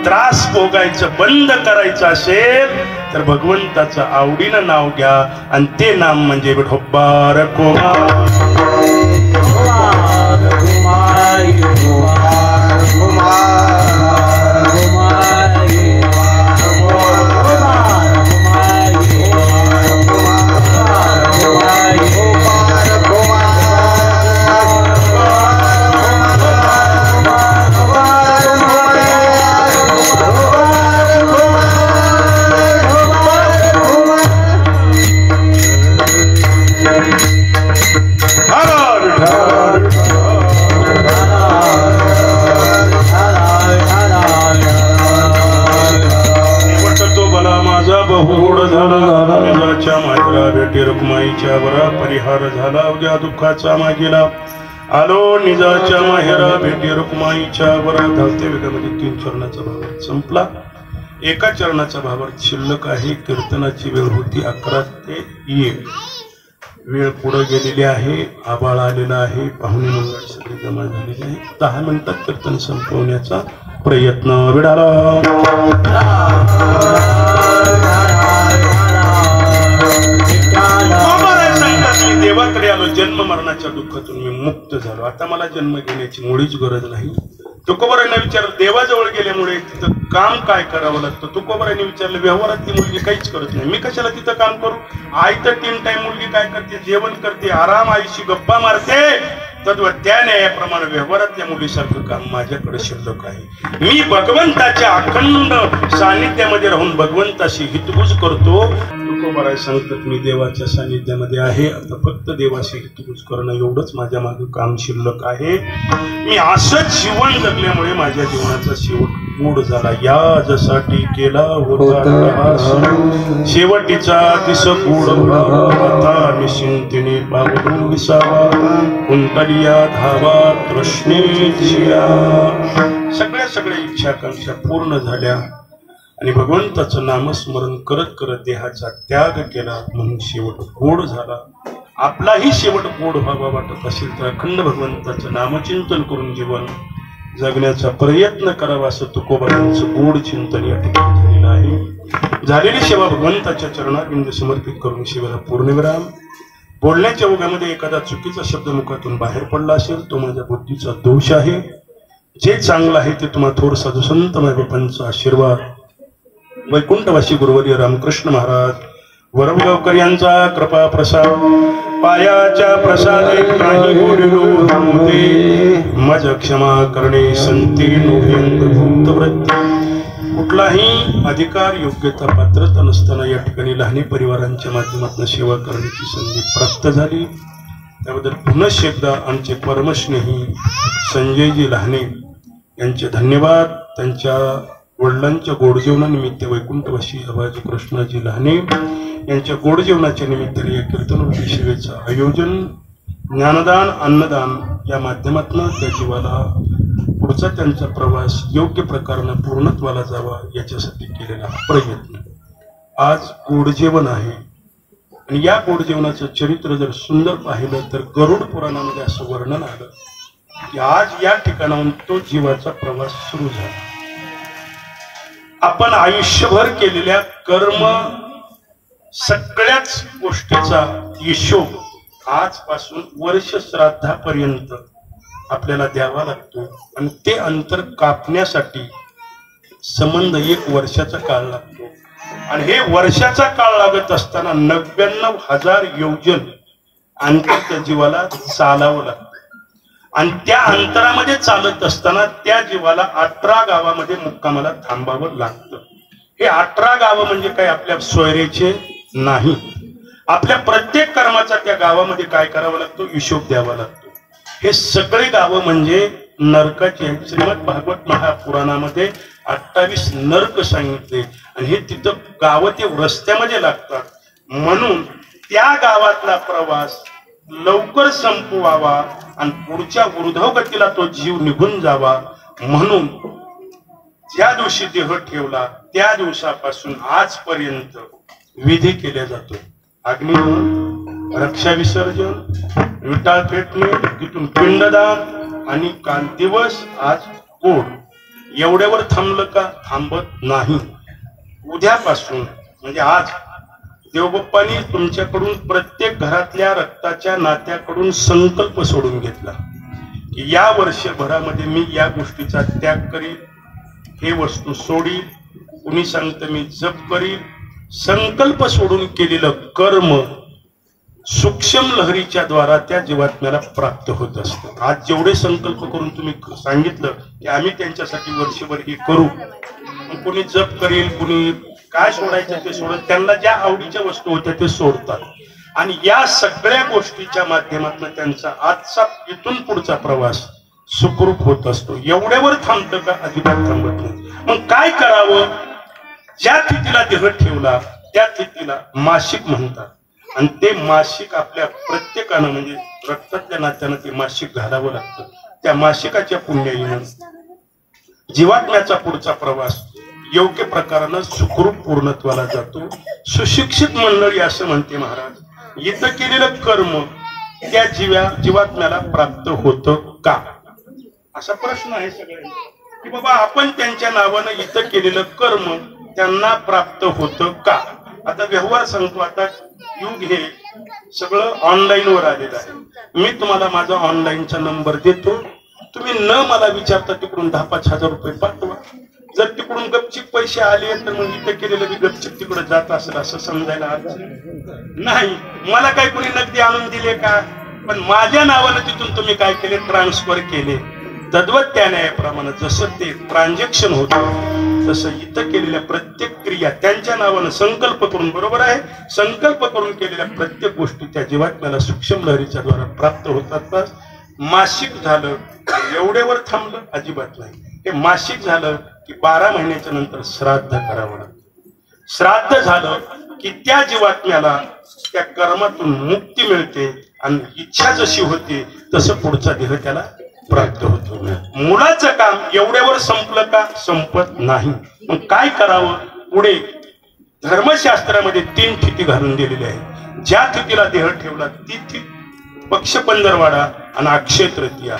त्रास भोगायचं बंद करायचं असेल तर भगवंताचं आवडीनं नाव घ्या, आणि ते नाम म्हणजे विठोबार कुमार. भेटी रुक्माईच्या वरा परिहार झाला, उद्या दुःखाचा मागेला आलो निजाच्या माहेरा. भेटी रुक्माईच्या वरा. धावते वेगामध्ये 3 चरणाचा भावार्थ संपला. एका चरणाचा भावार्थ शिल्लक आहे. कीर्तनाची वेळ होती 11 ते 1. वेळ पुढे गेलेली आहे. आबाळ आलेला आहे. पाहुणे मंडळ सगळे जमा झालेले आहे. 10 मिनिटात कीर्तन संपवण्याचा प्रयत्न. विडाला देवाकडे आलो. जन्म मरणाच्या दुःखातून मी मुक्त झालो. आता मला जन्म घेण्याची मुळीच गरज नाही. तुकोबारांना विचारलं, देवाजवळ गेल्यामुळे तिथं काम काय करावं लागतं? तुकोबारांनी विचारलं, व्यवहारात ती मुलगी काहीच करत नाही, मी कशाला तिथं काम करू? आई तर 3 टाइम मुलगी काय करते? जेवण करते, आराम आईशी गप्पा मारते. तद्वत त्या न्यायाप्रमाणे व्यवहारातल्या मुलीसारखं काम माझ्याकडे शिल्लक आहे. मी भगवंताच्या अखंड सानिध्यामध्ये राहून भगवंताशी हितगुज करतो. तुकोबाराय सांगतात, मी देवाच्या सानिध्यामध्ये आहे. आता फक्त देवाशी हितगुज करणं एवढंच माझ्या मागे काम शिल्लक आहे. मी असंच जीवन जगल्यामुळे माझ्या जीवनाचा शेवट गोड झाला. यासाठी केला होता शेवटीचा दिस गोड, आता निश्चिंतीने पावलो विसावा, कुंतलिया धावा तृष्णेच्या. सगळ्या इच्छाकांक्षा पूर्ण झाल्या आणि भगवंताचं नामस्मरण करत करत देहाचा त्याग केला, म्हणून शेवट गोड झाला. आपलाही शेवट गोड व्हावा वाटत असेल तर अखंड भगवंताचं नामचिंतन करून जीवन जगण्याचा प्रयत्न करावा, असं तुकोबारांचं गोड चिंतन या ठिकाणी झालेलं आहे. झालेली सेवा भगवंताच्या चरणाबिंद समर्पित करून शिवाला पूर्णविराम. बोलण्याच्या ओघामध्ये एखादा चुकीचा शब्द मुखातून बाहेर पडला असेल तो माझ्या बुद्धीचा दोष आहे. जे चांगलं आहे ते तुम्हाला थोर साधू संत मायबापांचा आशीर्वाद, वैकुंठवासी गुरुवर्य रामकृष्ण महाराज वरवगावकर यांचा कृपा प्रसाद, पायाच्या प्रसादे काही बोललो होते, मज क्षमा करणे संती नोव्यंग भूतवृत्ती. कुठलाही अधिकार योग्यता पात्रता नसताना या ठिकाणी लहानी परिवारांच्या माध्यमातून सेवा करण्याची संधी प्राप्त झाली. त्याबद्दल पुनश्च एकदा आमचे परमस्नेही संजयजी लहाने यांचे धन्यवाद. त्यांच्या वडिलांच्या गोडजेवणानिमित्त वैकुंठवासी आबाजी कृष्णाजी लहाने यांच्या गोडजेवणाच्या निमित्ताने या कीर्तनवृत्ती सेवेचं आयोजन ज्ञानदान अन्नदान या माध्यमातून त्या जीवाला पुढचा त्यांचा प्रवास योग्य प्रकारानं पूर्णत्वाला जावा याच्यासाठी केलेला प्रयत्न. आज गोडजेवण आहे आणि या गोडजेवणाचं चरित्र जर सुंदर पाहिलं तर गरुड पुराणामध्ये असं वर्णन आलं की आज या ठिकाणाहून तो जीवाचा प्रवास सुरू झाला. आपण आयुष्यभर केलेल्या कर्म सगळ्याच गोष्टीचा हिशोब आजपासून वर्ष श्राद्धापर्यंत आपल्याला द्यावा लागतो आणि ते अंतर कापण्यासाठी संबंध 1 वर्षाचा काळ लागतो. आणि हे वर्षाचा काळ लागत असताना 99,000 योजन अंतर त्या जीवाला चालावं लागतं. आणि त्या अंतरामध्ये चालत असताना त्या जीवाला 18 गावामध्ये मुक्कामाला थांबावं लागतं. हे 18 गावं म्हणजे काय आपल्या सोयरेचे नाही. आपल्या प्रत्येक कर्माचा त्या गावामध्ये काय करावा लागतो? हिशोब द्यावा लागतो. हे सगळे गावं म्हणजे नरकाचे. श्रीमद भागवत महापुराणामध्ये 28 नरक सांगितले आणि हे तिथं गावं ते रस्त्यामध्ये लागतात. म्हणून त्या गावातला प्रवास लवकर संपवावा आणि पुढच्या ऊर्ध्वगतीला तो जीव निघून जावा म्हणून ज्या दिवशी देह ठेवला त्या दिवसापासून आजपर्यंत विधी केला जातो. अग्निहोम, रक्षा विसर्जन, विटाळ पेटणे, तिथून पिंडदान आणि काल दिवस आज कोड. एवढ्यावर थांबलं का? थांबत नाही. उद्यापासून म्हणजे आज देवबाप्पांनी तुमच्याकडून प्रत्येक घरातल्या रक्ताच्या नात्याकडून संकल्प सोडून घेतला की या वर्षभरामध्ये मी या गोष्टीचा त्याग करील, हे वस्तू सोडील, कुणी सांगतं मी जप करील. संकल्प सोडून केलेलं कर्म सूक्ष्म लहरीच्या द्वारा त्या जीवात्म्याला प्राप्त होत असतं. आज जेवढे संकल्प करून तुम्ही सांगितलं की आम्ही त्यांच्यासाठी वर्षभर हे करू, कुणी जप करील, कुणी काय सोडायचं ते सोडत, त्यांना ज्या आवडीच्या वस्तू होत्या ते सोडतात. आणि या सगळ्या गोष्टीच्या माध्यमातून त्यांचा आजचा इथून पुढचा प्रवास सुखरूप होत असतो. एवढ्यावर थांबतं का? अजिबात थांबत नाही. मग काय करावं? ज्या तिथीला देह ठेवला त्या तिथीला मासिक म्हणतात आणि ते मासिक आपल्या प्रत्येकानं म्हणजे रक्तातल्या नात्यानं ते मासिक घालावं लागतं. त्या मासिकाच्या पुण्याईनं जीवात्म्याचा पुढचा प्रवास योग्य प्रकारानं सुखरूप पूर्णत्वाला जातो. सुशिक्षित मंडळी असं म्हणते महाराज, इथं केलेलं कर्म त्या जीवात्म्याला प्राप्त होतं का? असा प्रश्न आहे सगळ्यांना की बाबा आपण त्यांच्या नावानं इथं केलेलं कर्म त्यांना प्राप्त होतं का? आता व्यवहार सांगतो, आता युग हे सगळं ऑनलाईन वर आलेलं आहे. मी तुम्हाला माझा ऑनलाईनचा नंबर देतो, तुम्ही न मला विचारता तिकडून 10-5 हजार रुपये पाठवा. जर तिकडून गपचिप पैसे आले तर मग इथं केलेलं बी गपचिप तिकडे जात असेल असं समजायला अडचण नाही. मला काही कोणी नगदी आणून दिले का? पण माझ्या नावानं तिथून तुम्ही काय केले? ट्रान्सफर केले. तद्वत त्या न्यायाप्रमाणे जसं ते ट्रान्झॅक्शन होतं तसं इथं केलेल्या प्रत्येक क्रिया त्यांच्या नावानं संकल्प करून, बरोबर आहे, संकल्प करून केलेल्या प्रत्येक गोष्टी त्या जीवात्म्याला सूक्ष्म लहरीच्या द्वारा प्राप्त होतात. मासिक झालं एवढ्यावर थांबलं? अजिबात नाही. हे मासिक झालं की 12 महिन्याच्या नंतर श्राद्ध करावं लागतं. श्राद्ध झालं की त्या जीवात्म्याला त्या कर्मातून मुक्ती मिळते आणि इच्छा जशी होती तसं पुढचा देह त्याला प्राप्त होतो. मुलाचं काम एवढ्यावर संपलं का? संपत नाही. मग काय करावं पुढे? धर्मशास्त्रामध्ये 3 तिथी घालून दिलेली आहे. ज्या तिथीला देह ठेवला ती तिथी पक्ष पंधरवाडा आणि अक्षय तृतीया.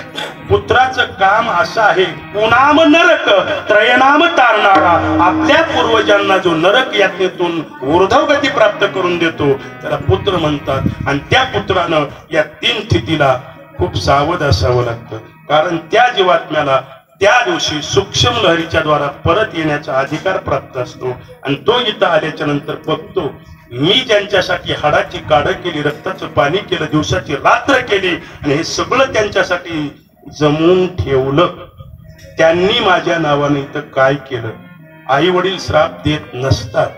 पुत्राचं काम असं आहे, पुनाम नरक त्रयनाम तारणारा. आपल्या पूर्वजांना जो नरक यातनेतून ऊर्ध्वगती प्राप्त करून देतो त्याला पुत्र म्हणतात. आणि त्या पुत्रानं या 3 तिथीला खूप सावध असावं लागतं, कारण त्या जीवात्म्याला त्या दिवशी सूक्ष्म लहरीच्या द्वारा परत येण्याचा अधिकार प्राप्त असतो. आणि तो इथं आल्याच्या नंतर बघतो मी ज्यांच्यासाठी हाडाची काढ केली, रक्ताचं पाणी केलं, दिवसाची रात्र केली आणि हे सगळं त्यांच्यासाठी जमवून ठेवलं, त्यांनी माझ्या नावाने इथं काय केलं? आई वडील श्राप देत नसतात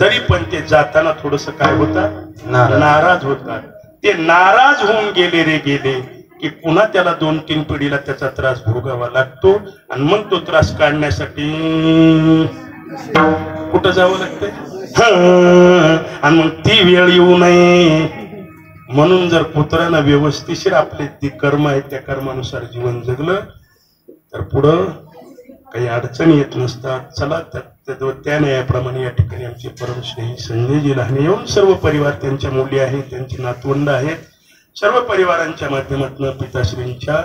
तरी पण ते जाताना थोडस काय होतात? नाराज होतात. ते नाराज होऊन गेले रे गेले की पुन्हा त्याला 2-3 पिढीला त्याचा त्रास भोगावा लागतो. आणि मग तो त्रास काढण्यासाठी कुठं जावं लागतंय? आणि मग ती वेळ येऊ नये म्हणून जर पुत्रांना व्यवस्थिशीर आपले ते कर्म आहेत त्या कर्मानुसार जीवन जगलं तर पुढं काही अडचणी येत नसतात. चला त्या न्यायाप्रमाणे या ठिकाणी आमचे परमश्रेयी संजयजी लहाने येऊन सर्व परिवार, त्यांच्या मुली आहेत, त्यांची नातवंड आहेत, सर्व परिवारांच्या माध्यमातून पिताश्रींच्या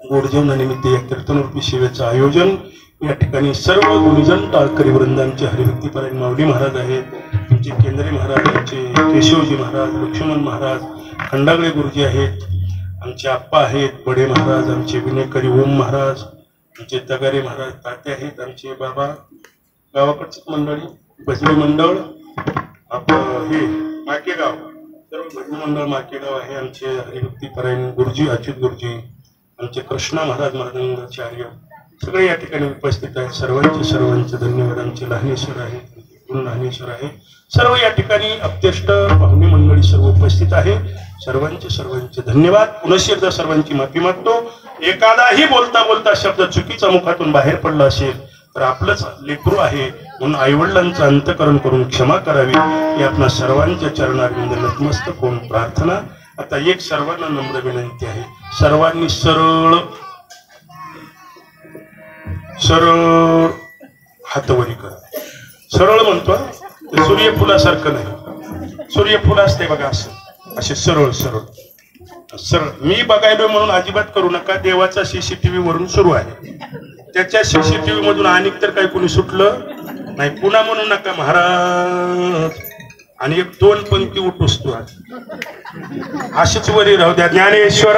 गोडजेवणानिमित्त या कीर्तनरूपी सेवेचं आयोजन या ठिकाणी सर्व गुणीजन टाळकरी वृंदांचे हरिभक्तीपरायण माऊली महाराज आहेत, आमचे केंद्रे महाराज, आमचे केशवजी महाराज, लक्ष्मण महाराज, खंडागळे गुरुजी आहेत, आमचे आप्पा आहेत, बडे महाराज, आमचे विनेकरी ओम महाराज, आमचे तगारे महाराज तात्या आहेत, आमचे बाबा गावाकडचे मंडळी, भजनी मंडळ आपलं हे माकेगाव, सर्व भजनी मंडळ माकेगाव आहे, आमचे हरिभक्तीपरायण गुरुजी अच्युत गुरुजी, आमचे कृष्णा महाराज मृदंगाचार्य सगळे या ठिकाणी उपस्थित आहेत. सर्वांचे धन्यवाद. आमचे लहानेश्वर आहेत, लहानेश्वर आहे, सर्व या ठिकाणी अत्यष्ट पाहुणे मंडळी सर्व उपस्थित आहे. सर्वांचे धन्यवाद. पुनश्च एकदा सर्वांची माफी मागतो. एखादाही बोलता बोलता शब्द चुकीचा मुखातून बाहेर पडला असेल तर आपलंच लेकरू आहे म्हणून आईवडिलांचं अंतकरण करून क्षमा करावी ही आपल्या सर्वांच्या चरणारविंद नतमस्तक होऊन प्रार्थना. आता एक सर्वांना नम्र विनंती आहे, सर्वांनी सरळ सरळ हातवरी करा. सरळ म्हणतो, ते सूर्यफुलासारखं नाही. सूर्यफुल असते बघा असं, असे सरळ सरळ सरळ. मी बघायलो म्हणून अजिबात करू नका. देवाचा CCTV वरून सुरू आहे, त्याच्या CCTV मधून अनेक तर काही कोणी सुटलं नाही. पुन्हा म्हणू नका महाराज, आणि एक 2 पंक्ती उठूस तू अशीच वरी राहू द्या. ज्ञानेश्वर